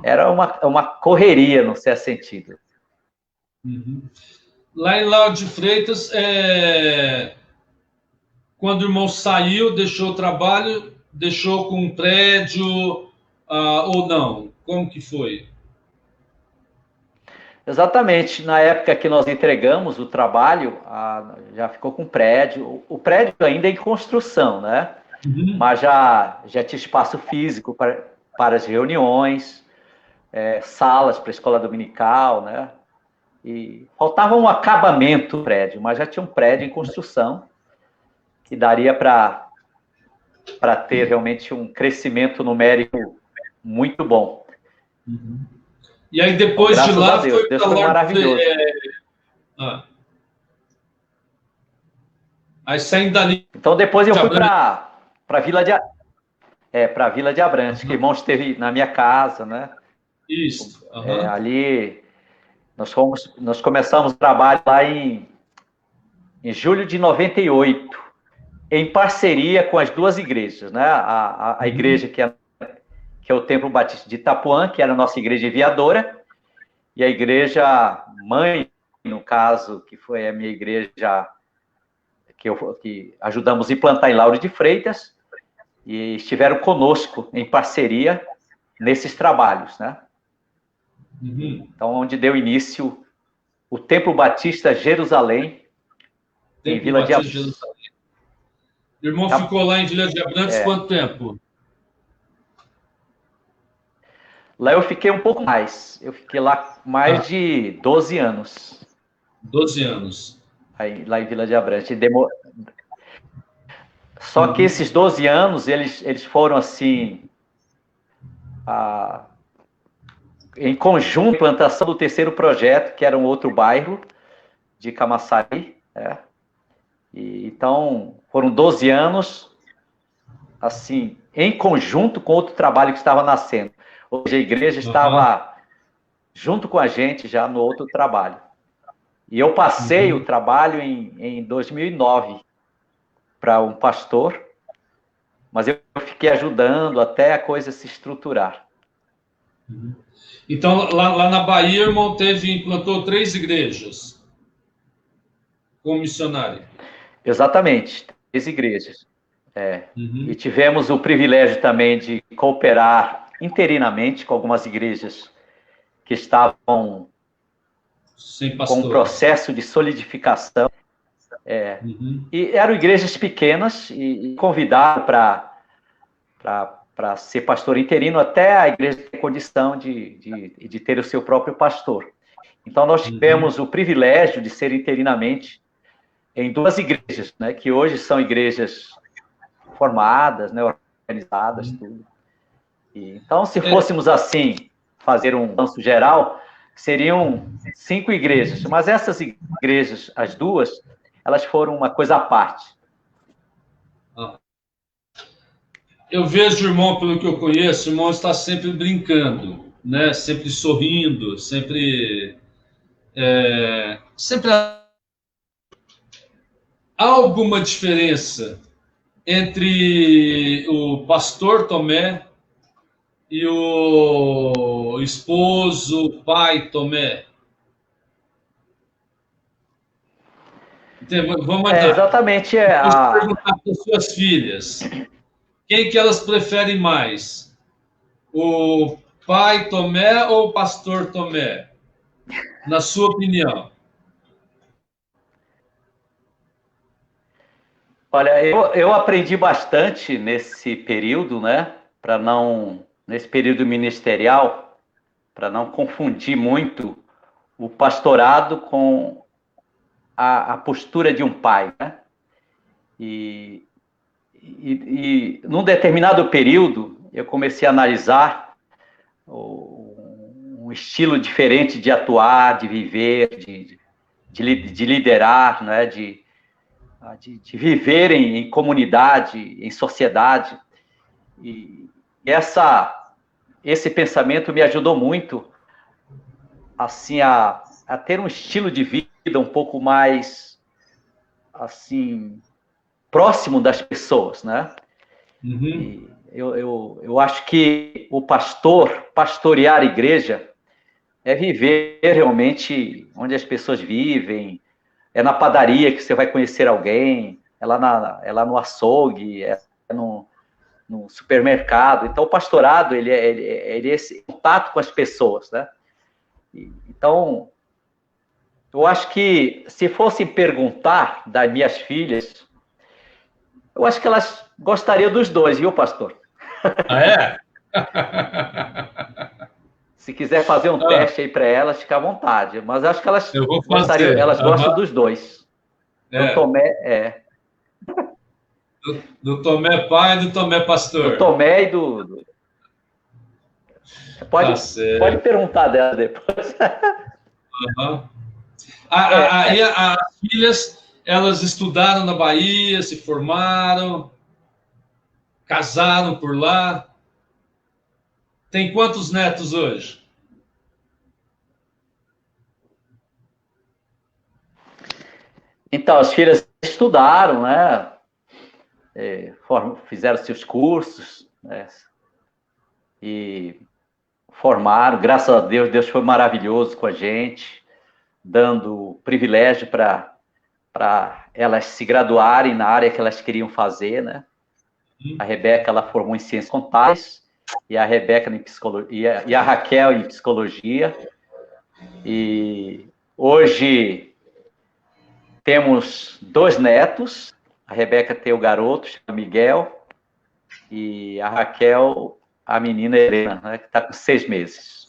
era uma correria, no certo sentido. Lá em Lauro de Freitas, quando o irmão saiu, deixou o trabalho, deixou com um prédio ou não? Como que foi? Exatamente. Na época que nós entregamos o trabalho, já ficou com prédio. O prédio ainda é em construção, né? Mas já tinha espaço físico para as reuniões, salas para a escola dominical, né? E faltava um acabamento do prédio, mas já tinha um prédio em construção que daria para ter realmente um crescimento numérico muito bom. E aí depois de lá foi para Lauro maravilhoso. Aí saindo dali. Então depois eu fui para Vila de Abrantes, que o irmão esteve na minha casa, né? Isso. Ali nós começamos o trabalho lá em julho de 98, em parceria com as duas igrejas, né? A igreja que é o Templo Batista de Itapuã, que era a nossa igreja enviadora, e a igreja mãe, no caso, que foi a minha igreja que ajudamos a implantar em Lauro de Freitas, e estiveram conosco em parceria nesses trabalhos, né? Uhum. Então, onde deu início o Templo Batista Jerusalém, em Templo Vila de Batista de Abrantes. Jerusalém. O irmão Tá. ficou lá em Vila de Abrantes quanto tempo? Lá eu fiquei um pouco mais. Eu fiquei lá mais de 12 anos. 12 anos. Aí, lá em Vila de Abrantes. Só que esses 12 anos, eles foram assim... em conjunto, a implantação do terceiro projeto, que era um outro bairro de Camaçari, né? E, então, foram 12 anos, assim, em conjunto com outro trabalho que estava nascendo. Hoje a igreja estava junto com a gente já no outro trabalho. E eu passei o trabalho em 2009 para um pastor, mas eu fiquei ajudando até a coisa se estruturar. Então, lá na Bahia, o irmão implantou 3 igrejas como missionário. Exatamente, 3 igrejas. E tivemos o privilégio também de cooperar interinamente com algumas igrejas que estavam com um processo de solidificação. E eram igrejas pequenas e convidaram para ser pastor interino até a igreja ter condição de ter o seu próprio pastor. Então, nós tivemos o privilégio de ser interinamente em 2 igrejas, né, que hoje são igrejas formadas, né, organizadas, tudo. Então, se fôssemos assim, fazer um balanço geral, seriam 5 igrejas, mas essas igrejas, as 2, elas foram uma coisa à parte. Eu vejo o irmão, pelo que eu conheço, o irmão está sempre brincando, né? Sempre sorrindo, sempre há alguma diferença entre o pastor Tomé e o esposo, o pai Tomé? Então, vamos lá. Exatamente. Vamos perguntar para as suas filhas. Quem que elas preferem mais? O pai Tomé ou o pastor Tomé? Na sua opinião? Olha, eu aprendi bastante nesse período, né? Nesse período ministerial, para não confundir muito o pastorado com a postura de um pai, né? E num determinado período, eu comecei a analisar um estilo diferente de atuar, de viver, de liderar, né? De viver em comunidade, em sociedade. E esse pensamento me ajudou muito assim, a ter um estilo de vida um pouco mais assim, próximo das pessoas, né? E eu acho que o pastorear a igreja, é viver realmente onde as pessoas vivem, é na padaria que você vai conhecer alguém, é lá no açougue, é no supermercado. Então, o pastorado, ele é esse contato com as pessoas, né? Então, eu acho que, se fossem perguntar das minhas filhas, eu acho que elas gostariam dos 2, viu, pastor? Ah, é? Se quiser fazer um teste aí para elas, fica à vontade. Mas eu acho que elas gostariam, elas gostam dos 2. Do Tomé, do Tomé pai e do Tomé pastor. Do Tomé e do... Pode perguntar dela depois. Aí as filhas, elas estudaram na Bahia, se formaram, casaram por lá. Tem quantos netos hoje? Então, as filhas estudaram, né? Fizeram seus cursos, né? e formaram, graças a Deus, Deus foi maravilhoso com a gente, dando privilégio para elas se graduarem na área que elas queriam fazer, né? A Rebeca, ela formou em Ciências Contábeis, e a Rebeca em Psicologia, e a Raquel em Psicologia. E hoje temos 2 netos, a Rebeca tem o garoto, chama Miguel, e a Raquel, a menina Helena, né, que está com 6 meses.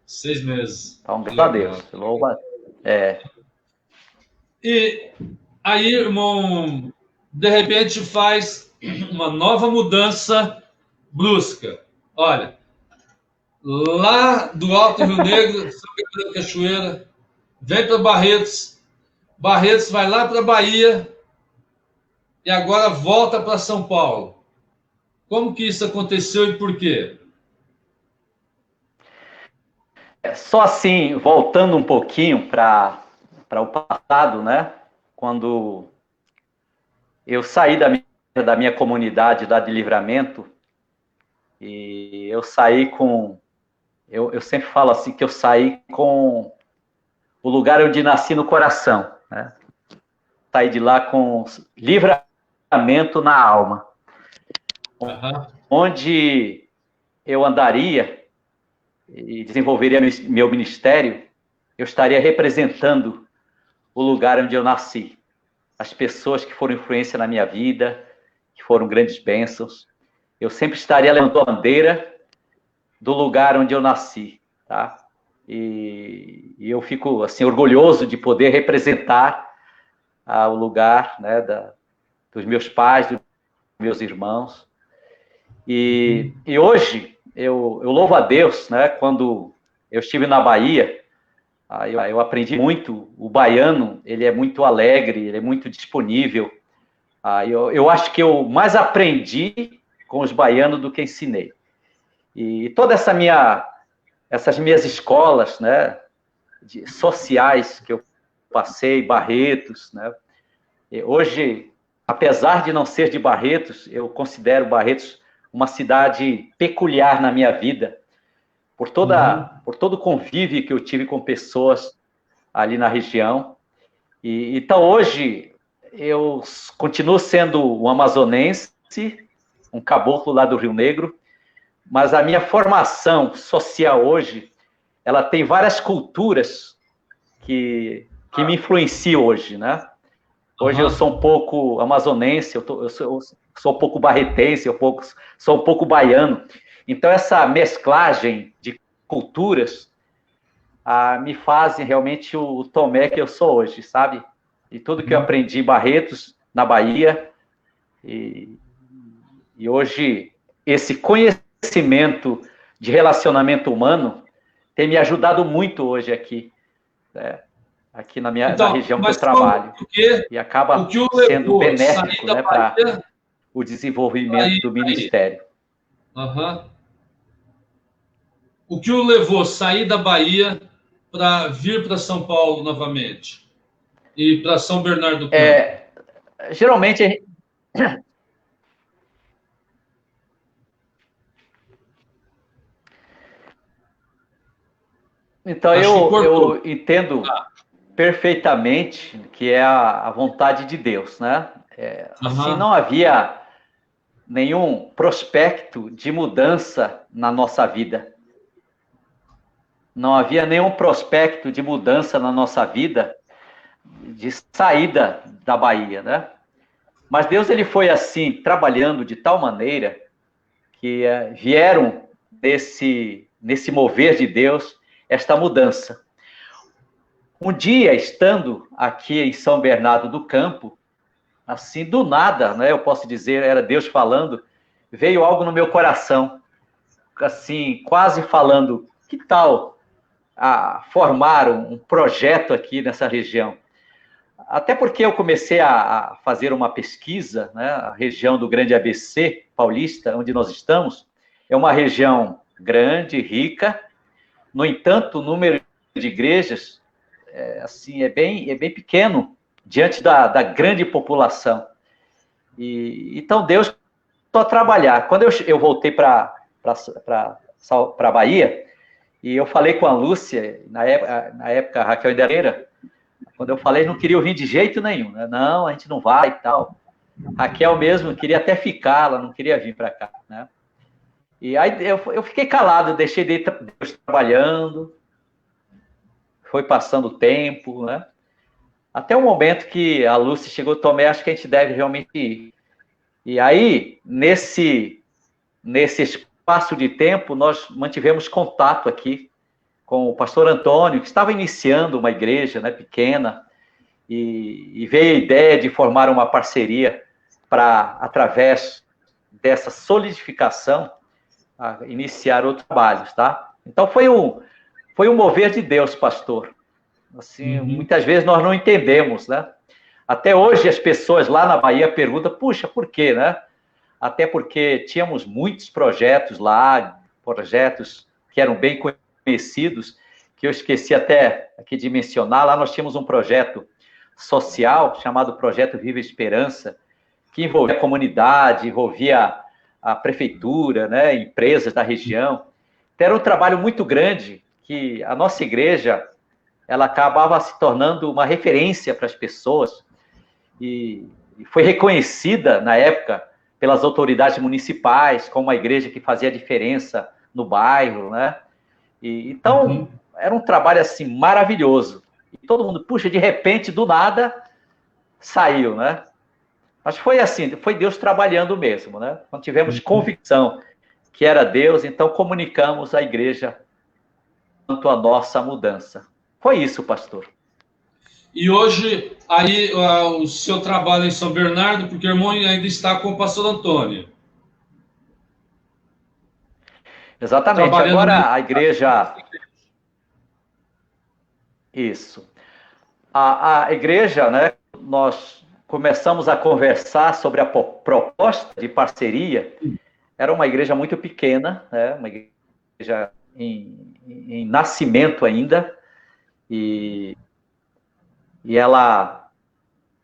6 meses. Então, graças a Deus. Louva. E aí, irmão, de repente faz uma nova mudança brusca. Olha, lá do Alto Rio Negro, São Bernardo da Cachoeira, vem para Barretos, Barretos vai lá para Bahia e agora volta para São Paulo. Como que isso aconteceu e por quê? Só assim, voltando um pouquinho para o passado, né? Quando eu saí da minha comunidade lá de Livramento, e eu saí com... Eu sempre falo assim, que eu saí com o lugar onde nasci no coração, né? Saí de lá com livramento na alma. Uhum. Onde eu andaria e desenvolveria meu ministério, eu estaria representando o lugar onde eu nasci. As pessoas que foram influência na minha vida, que foram grandes bênçãos. Eu sempre estaria levando a bandeira do lugar onde eu nasci, tá? E eu fico, assim, orgulhoso de poder representar o lugar, né, dos meus pais, dos meus irmãos. E hoje, eu louvo a Deus, né? Quando eu estive na Bahia, eu aprendi muito. O baiano, ele é muito alegre, ele é muito disponível. Eu acho que eu mais aprendi com os baianos do que ensinei. E toda essas minhas escolas, né, sociais que eu passei, Barretos, né? E hoje, apesar de não ser de Barretos, eu considero Barretos uma cidade peculiar na minha vida, por todo o convívio que eu tive com pessoas ali na região. Então, hoje, eu continuo sendo um amazonense, um caboclo lá do Rio Negro, mas a minha formação social hoje, ela tem várias culturas que me influenciam hoje, né? Hoje eu sou um pouco amazonense, eu sou um pouco barretense, sou um pouco baiano. Então, essa mesclagem de culturas me fazem realmente o Tomé que eu sou hoje, sabe? E tudo que eu aprendi em Barretos, na Bahia, e hoje esse conhecimento de relacionamento humano tem me ajudado muito hoje aqui, né? Aqui na região que eu trabalho. E acaba sendo benéfico, né, para o desenvolvimento do ministério. O que o levou a sair da Bahia para vir para São Paulo novamente? E para São Bernardo do Campo? Geralmente... Então, eu entendo perfeitamente que é a vontade de Deus, né? Assim, não havia nenhum prospecto de mudança na nossa vida. Não havia nenhum prospecto de mudança na nossa vida, de saída da Bahia, né? Mas Deus, ele foi assim, trabalhando de tal maneira que vieram nesse mover de Deus esta mudança. Um dia, estando aqui em São Bernardo do Campo, assim, do nada, né, eu posso dizer, era Deus falando, veio algo no meu coração, assim, quase falando, que tal formar um projeto aqui nessa região? Até porque eu comecei a fazer uma pesquisa, né, a região do Grande ABC Paulista, onde nós estamos, é uma região grande, rica, no entanto, o número de igrejas assim, é bem pequeno diante da grande população. Então, Deus começou a trabalhar. Quando eu voltei para para a Bahia, e eu falei com a Lúcia, na época a Raquel Ideira, quando eu falei, não queria vir de jeito nenhum, né? Não, a gente não vai e tal. Raquel mesmo queria até ficar, ela não queria vir para cá, né? E aí eu fiquei calado, deixei Deus trabalhando, foi passando o tempo, né? Até o momento que a Lúcia chegou, Tomé, acho que a gente deve realmente ir. E aí, nesse espaço de tempo, nós mantivemos contato aqui com o pastor Antônio, que estava iniciando uma igreja, né, pequena, e veio a ideia de formar uma parceria para, através dessa solidificação, iniciar outros trabalhos, tá? Então, foi um mover de Deus, pastor. Assim, muitas vezes nós não entendemos, né? Até hoje as pessoas lá na Bahia perguntam, puxa, por quê, né? Até porque tínhamos muitos projetos lá, projetos que eram bem conhecidos, que eu esqueci até aqui de mencionar. Lá nós tínhamos um projeto social chamado Projeto Viva Esperança, que envolvia a comunidade, envolvia a prefeitura, né, empresas da região. Então, era um trabalho muito grande que a nossa igreja ela acabava se tornando uma referência para as pessoas e foi reconhecida na época pelas autoridades municipais como uma igreja que fazia diferença no bairro, né? Então, era um trabalho assim maravilhoso. E todo mundo, puxa, de repente, do nada, saiu, né? Mas foi assim, foi Deus trabalhando mesmo, né? Quando tivemos convicção que era Deus, então comunicamos à igreja quanto à nossa mudança. Foi isso, pastor. E hoje, aí, o seu trabalho em São Bernardo, porque o irmão ainda está com o pastor Antônio. Exatamente. Agora a igreja... Isso. A igreja, né, nós começamos a conversar sobre a proposta de parceria. Era uma igreja muito pequena, né, uma igreja em nascimento ainda, e ela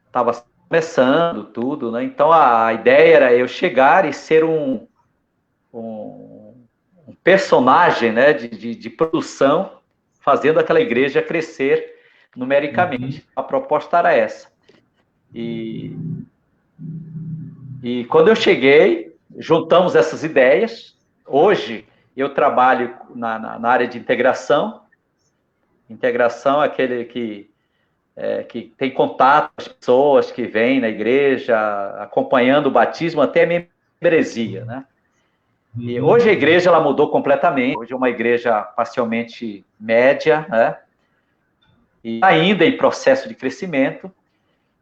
estava começando tudo, né? Então a ideia era eu chegar e ser um personagem, né, de produção, fazendo aquela igreja crescer numericamente. A proposta era essa. E quando eu cheguei, juntamos essas ideias. Hoje eu trabalho na área de integração. Integração é aquele que tem contato com as pessoas que vêm na igreja, acompanhando o batismo até a membresia, né? E hoje a igreja ela mudou completamente. Hoje é uma igreja parcialmente média, né? E ainda em processo de crescimento.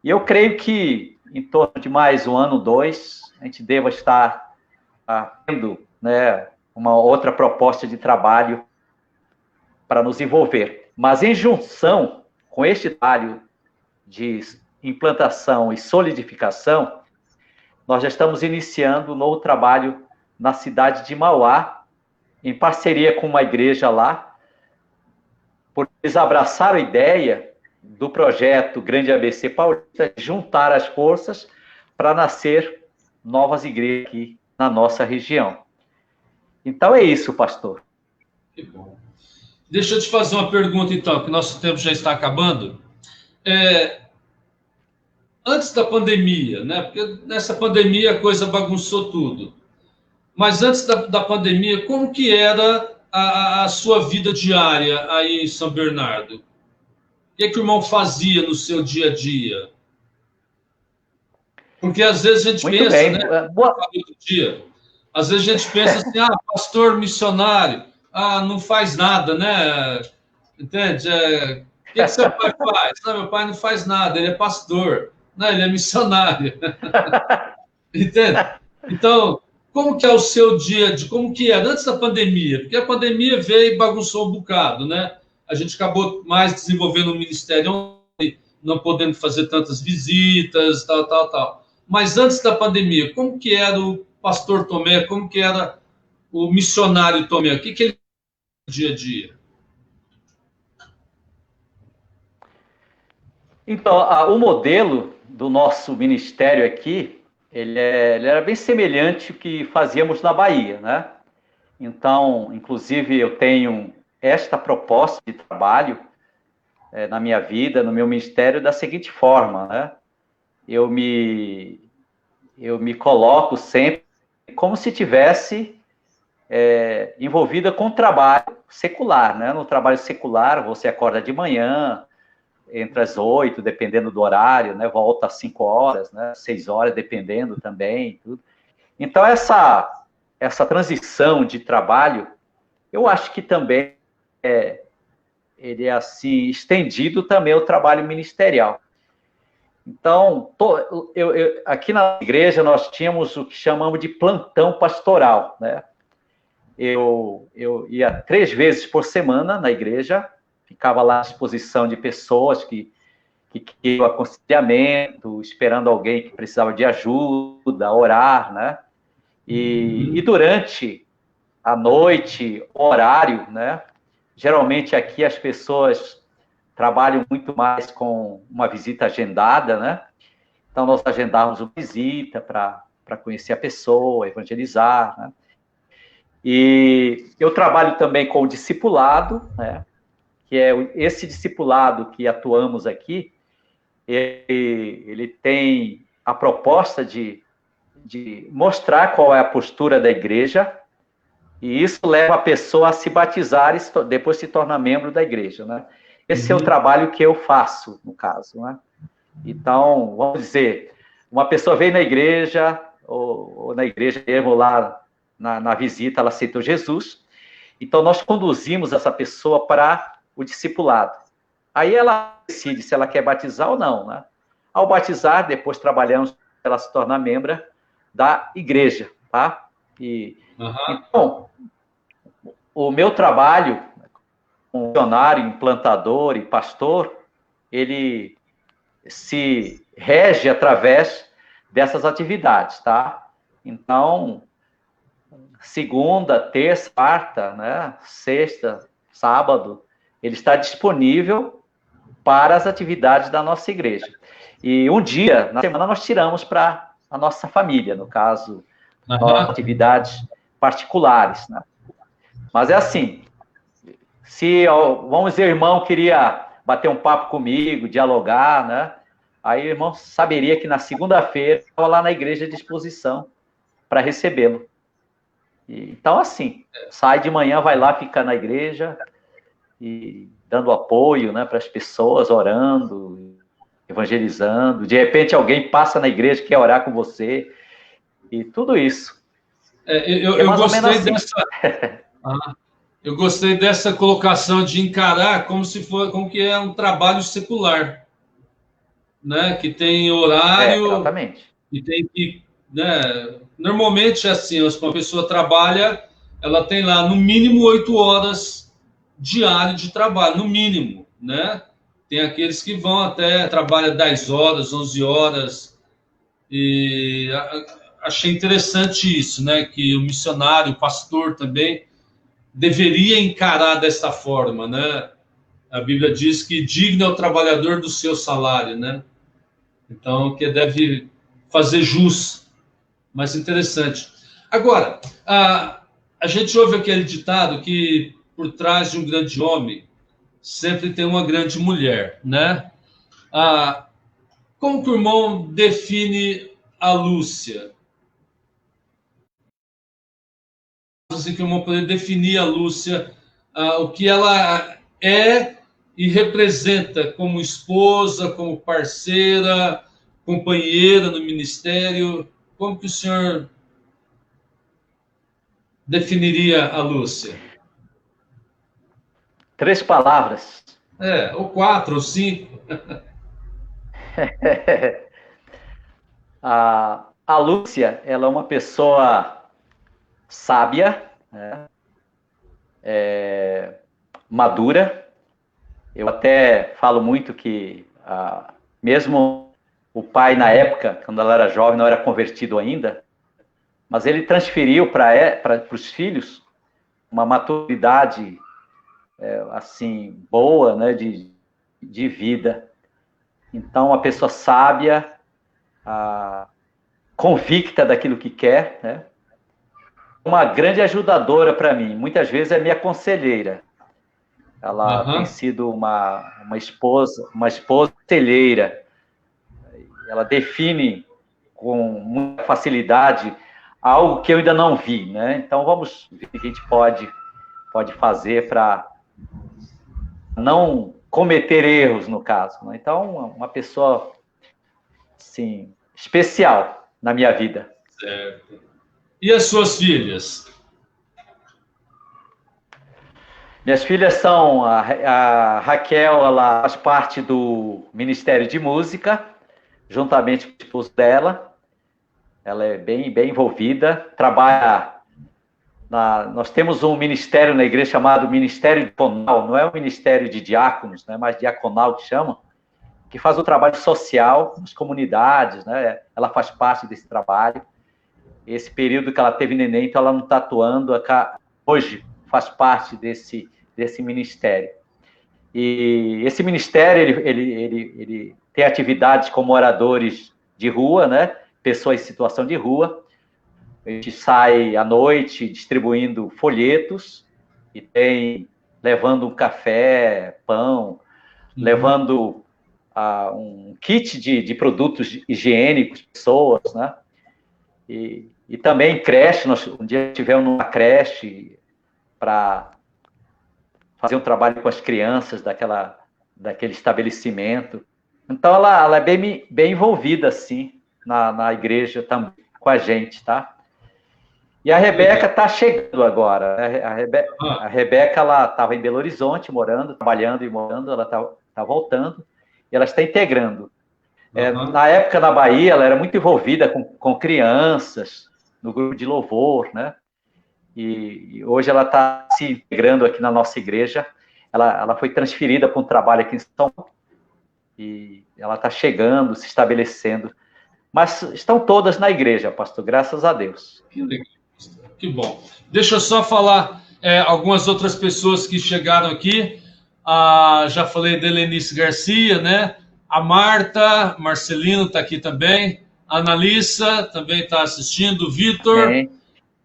E eu creio que em torno de mais um ano, 2, a gente deva estar tendo, né, uma outra proposta de trabalho para nos envolver. Mas em junção com este trabalho de implantação e solidificação, nós já estamos iniciando um novo trabalho na cidade de Mauá, em parceria com uma igreja lá, porque eles abraçaram a ideia do projeto Grande ABC Paulista, juntar as forças para nascer novas igrejas aqui na nossa região. Então é isso, pastor. Que bom. Deixa eu te fazer uma pergunta, então, que nosso tempo já está acabando. Antes da pandemia, né? Porque nessa pandemia a coisa bagunçou tudo. Mas antes da pandemia, como que era a sua vida diária aí em São Bernardo? O que o irmão fazia no seu dia a dia? Porque às vezes a gente Muito pensa, bem. né? Às vezes a gente pensa assim, pastor missionário, não faz nada, né? Entende? O que seu pai faz? Não, meu pai não faz nada, ele é pastor. Não, ele é missionário. Entende? Então, como que é o seu dia, como que era antes da pandemia? Porque a pandemia veio e bagunçou um bocado, né? A gente acabou mais desenvolvendo um ministério, não podendo fazer tantas visitas, tal. Mas antes da pandemia, como que era o pastor Tomé? Como que era o missionário Tomé? O que ele fazia no dia a dia? Então, o modelo do nosso ministério aqui, ele era bem semelhante ao que fazíamos na Bahia, né? Então, inclusive, eu tenho esta proposta de trabalho na minha vida, no meu ministério, da seguinte forma, né? Eu me coloco sempre como se tivesse envolvida com o trabalho secular, né? No trabalho secular, você acorda de manhã, entre as 8, dependendo do horário, né? Volta às 5 horas, né? 6 horas, dependendo também, tudo. Então, essa transição de trabalho, eu acho que também ele é assim, estendido também ao trabalho ministerial. Então, aqui na igreja nós tínhamos o que chamamos de plantão pastoral, né? Eu ia 3 vezes por semana na igreja, ficava lá à disposição de pessoas que queriam aconselhamento, esperando alguém que precisava de ajuda, orar, né? E durante a noite, o horário, né? Geralmente aqui as pessoas trabalham muito mais com uma visita agendada, né? Então nós agendávamos uma visita para conhecer a pessoa, evangelizar, né? E eu trabalho também com o discipulado, né? Que é esse discipulado que atuamos aqui, ele tem a proposta de mostrar qual é a postura da igreja, e isso leva a pessoa a se batizar e depois se torna membro da igreja, né? Esse é o trabalho que eu faço, no caso, né? Então, vamos dizer, uma pessoa veio na igreja, ou na igreja mesmo, lá na visita, ela aceitou Jesus, então nós conduzimos essa pessoa para o discipulado. Aí ela decide se ela quer batizar ou não, né? Ao batizar, depois trabalhamos para ela se tornar membro da igreja, tá? Então, o meu trabalho como missionário, implantador e pastor, ele se rege através dessas atividades, tá? Então, segunda, terça, quarta, né? Sexta, sábado, ele está disponível para as atividades da nossa igreja. E um dia, na semana, nós tiramos para a nossa família, no caso, atividades particulares, né? Mas é assim, se, vamos dizer, o irmão queria bater um papo comigo, dialogar, né? Aí o irmão saberia que na segunda-feira eu estava lá na igreja à disposição para recebê-lo. Então, assim, sai de manhã, vai lá, fica na igreja e dando apoio, né, para as pessoas, orando, evangelizando. De repente alguém passa na igreja, quer orar com você, e tudo isso. Eu gostei assim. Eu gostei dessa colocação de encarar como se for, como que é um trabalho secular, né? Que tem horário, exatamente. E tem que, né? Normalmente assim, uma pessoa trabalha, ela tem lá no mínimo 8 horas diário de trabalho, no mínimo, né? Tem aqueles que vão até trabalha 10 horas, 11 horas, e achei interessante isso, né? Que o missionário, o pastor também deveria encarar desta forma, né? A Bíblia diz que digno é o trabalhador do seu salário, né? Então, que deve fazer jus. Mas interessante. Agora, a gente ouve aquele ditado que por trás de um grande homem sempre tem uma grande mulher, né? Como que o irmão define a Lúcia? Assim que o irmão poder definir a Lúcia, o que ela é e representa como esposa, como parceira, companheira no ministério. Como que o senhor definiria a Lúcia? 3 palavras. Ou 4, ou 5. A Lúcia, ela é uma pessoa sábia, né? Madura. Eu até falo muito que mesmo o pai, na época, quando ela era jovem, não era convertido ainda, mas ele transferiu para os filhos uma maturidade assim, boa, né, de vida. Então, uma pessoa sábia, convicta daquilo que quer, né? uma grande ajudadora para mim. Muitas vezes é minha conselheira. Ela tem sido uma esposa conselheira. Ela define com muita facilidade algo que eu ainda não vi, né? Então, vamos ver o que a gente pode fazer para não cometer erros, no caso, né? Então, uma pessoa, assim, especial na minha vida. Certo. E as suas filhas? Minhas filhas são a Raquel, ela faz parte do Ministério de Música, juntamente com o esposo dela. Ela é bem envolvida, trabalha nós temos um ministério na igreja chamado Ministério Diaconal, não é um ministério de diáconos, né, mas diaconal que chama, que faz o trabalho social nas comunidades, né? Ela faz parte desse trabalho. Esse período que ela teve neném, então ela não está atuando, hoje faz parte desse ministério. E esse ministério, ele tem atividades com moradores de rua, né? Pessoas em situação de rua. A gente sai à noite distribuindo folhetos e levando um café, pão, levando um kit de produtos higiênicos, pessoas, né? E também creche, um dia tivemos numa creche para fazer um trabalho com as crianças daquele estabelecimento. Então, ela é bem envolvida, assim, na igreja também, com a gente, tá? E a Rebeca está chegando agora. A Rebeca, ela estava em Belo Horizonte, trabalhando e morando, ela está voltando, e ela está integrando. Na época, na Bahia, ela era muito envolvida com crianças, no grupo de louvor, né? E hoje ela está se integrando aqui na nossa igreja. Ela foi transferida para um trabalho aqui em São Paulo, e ela está chegando, se estabelecendo. Mas estão todas na igreja, pastor, graças a Deus. Que legal. Que bom. Deixa eu só falar algumas outras pessoas que chegaram aqui. Já falei da Helenice Garcia, né? A Marta, Marcelino está aqui também. A Analissa também está assistindo. O Vitor,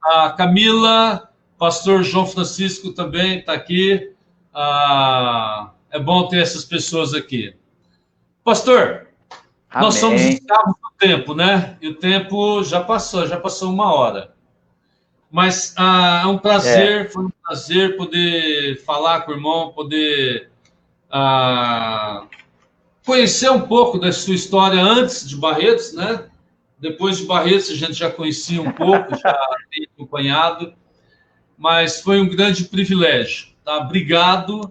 a Camila, pastor João Francisco também está aqui. É bom ter essas pessoas aqui. Pastor, amém. Nós somos escravos do tempo, né? E o tempo já passou 1 hora. Mas é um prazer, foi um prazer poder falar com o irmão, poder conhecer um pouco da sua história antes de Barretos, né? Depois de Barretos a gente já conhecia um pouco, já tem acompanhado, mas foi um grande privilégio, tá? Obrigado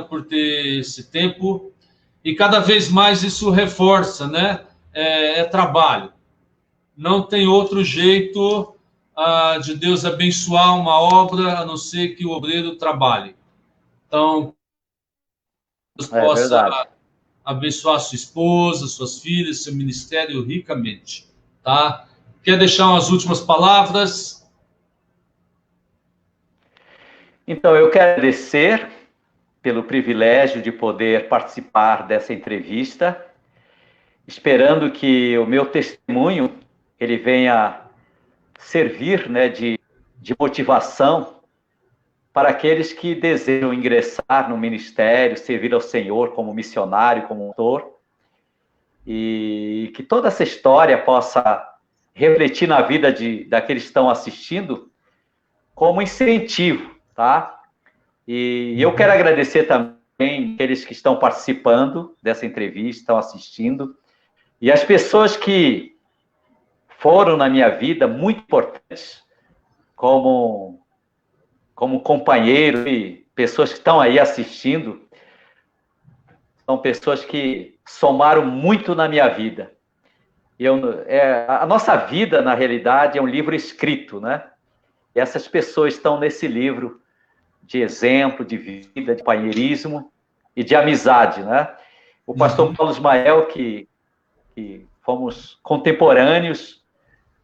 por ter esse tempo, e cada vez mais isso reforça, né? É trabalho. Não tem outro jeito de Deus abençoar uma obra, a não ser que o obreiro trabalhe. Então, Deus possa abençoar sua esposa, suas filhas, seu ministério ricamente. Tá? Quer deixar umas últimas palavras? Então, eu quero agradecer pelo privilégio de poder participar dessa entrevista, esperando que o meu testemunho ele venha servir, né, de motivação para aqueles que desejam ingressar no ministério, servir ao Senhor como missionário, como autor, e que toda essa história possa refletir na vida daqueles que estão assistindo como incentivo, tá? E eu quero agradecer também aqueles que estão participando dessa entrevista, estão assistindo, e as pessoas que foram na minha vida muito importantes, como companheiro e pessoas que estão aí assistindo, são pessoas que somaram muito na minha vida. A nossa vida, na realidade, é um livro escrito, né? E essas pessoas estão nesse livro de exemplo, de vida, de companheirismo e de amizade, né? O pastor Paulo Ismael, que fomos contemporâneos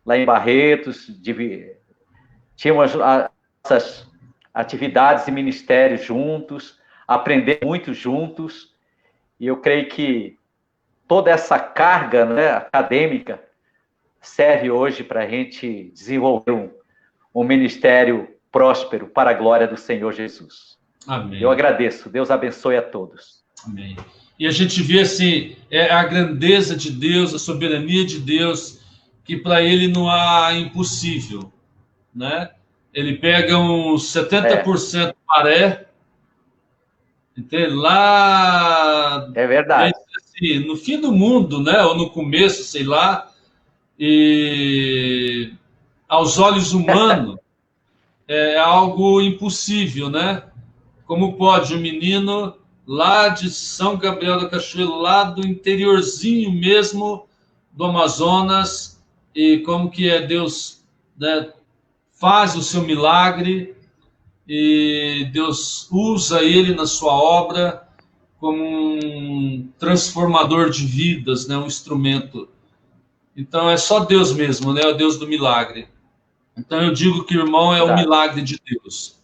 lá em Barretos, tínhamos essas atividades e ministérios juntos, aprender muito juntos, e eu creio que toda essa carga, né, acadêmica serve hoje para a gente desenvolver um ministério próspero para a glória do Senhor Jesus. Amém. Eu agradeço. Deus abençoe a todos. Amém. E a gente vê assim, a grandeza de Deus, a soberania de Deus, que para ele não há impossível, né? Ele pega uns 70% maré, entende? Lá... É verdade. Assim, no fim do mundo, né? Ou no começo, sei lá, e aos olhos humanos é algo impossível, né? Como pode um menino lá de São Gabriel da Cachoeira, lá do interiorzinho mesmo do Amazonas, e como que é Deus, né, faz o seu milagre, e Deus usa ele na sua obra como um transformador de vidas, né, um instrumento. Então é só Deus mesmo, né, o Deus do milagre. Então eu digo que o irmão é o milagre de Deus.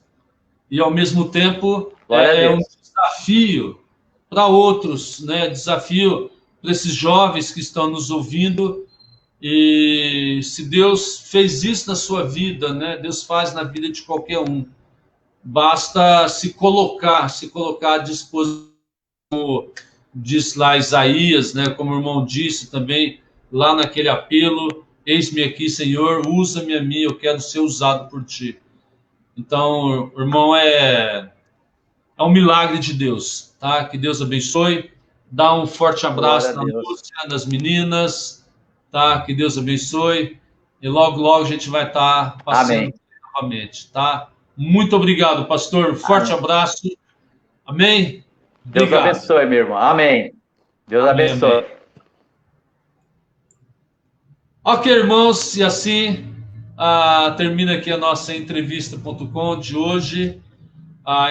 E ao mesmo tempo é um desafio para outros, né? Desafio para esses jovens que estão nos ouvindo. E se Deus fez isso na sua vida, né? Deus faz na vida de qualquer um. Basta se colocar à disposição, como diz lá Isaías, né? Como o irmão disse também lá naquele apelo: eis-me aqui, Senhor, usa-me a mim, eu quero ser usado por ti. Então, o irmão é um milagre de Deus, tá? Que Deus abençoe. Dá um forte abraço na Lúcia, nas meninas, tá? Que Deus abençoe. E logo, logo a gente vai estar passando novamente, tá? Muito obrigado, pastor. Forte abraço. Amém? Deus abençoe, meu irmão. Amém. Deus abençoe. Amém. Ok, irmãos, e assim termina aqui a nossa entrevista.com de hoje.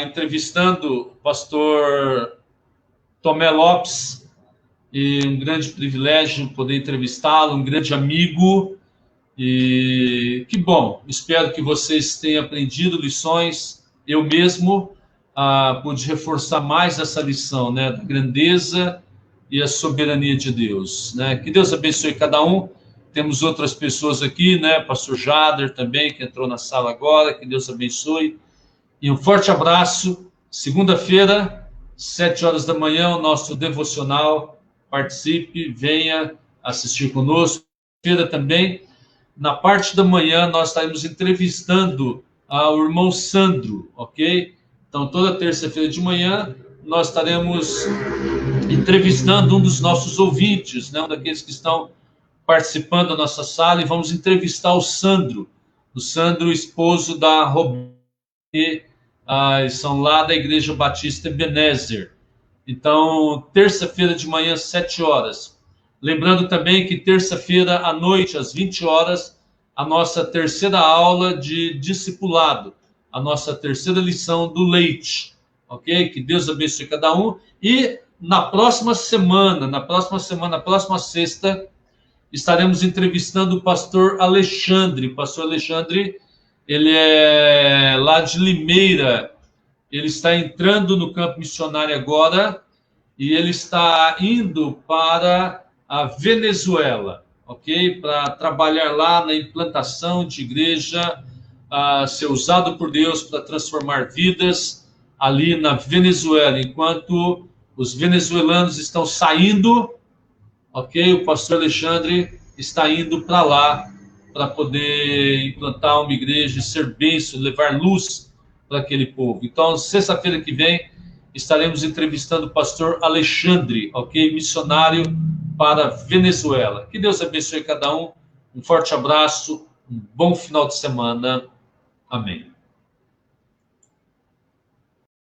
Entrevistando o pastor Tomé Lopes, e um grande privilégio poder entrevistá-lo, um grande amigo, e que bom, espero que vocês tenham aprendido lições. Eu mesmo pude reforçar mais essa lição, né, da grandeza e a soberania de Deus, né? Que Deus abençoe cada um. Temos outras pessoas aqui, né, pastor Jader também, que entrou na sala agora, que Deus abençoe. E um forte abraço. Segunda-feira, 7 horas da manhã, o nosso devocional. Participe, venha assistir conosco. Segunda-feira também, na parte da manhã, nós estaremos entrevistando o irmão Sandro, ok? Então, toda terça-feira de manhã, nós estaremos entrevistando um dos nossos ouvintes, né? Um daqueles que estão participando da nossa sala, e vamos entrevistar o Sandro, esposo da Roberta. São lá da Igreja Batista Ebenezer. Então, terça-feira de manhã, 7 horas. Lembrando também que terça-feira à noite, às 20 horas, a nossa terceira aula de discipulado, a nossa terceira lição do Leite. Ok? Que Deus abençoe cada um. E na próxima semana, na próxima sexta, estaremos entrevistando o pastor Alexandre. O pastor Alexandre, ele é lá de Limeira, ele está entrando no campo missionário agora, e ele está indo para a Venezuela, ok? Para trabalhar lá na implantação de igreja, ser usado por Deus para transformar vidas ali na Venezuela, enquanto os venezuelanos estão saindo, ok? O pastor Alexandre está indo para lá, para poder implantar uma igreja e ser bênção, levar luz para aquele povo. Então, sexta-feira que vem, estaremos entrevistando o pastor Alexandre, ok? Missionário para Venezuela. Que Deus abençoe cada um. Um forte abraço, um bom final de semana. Amém.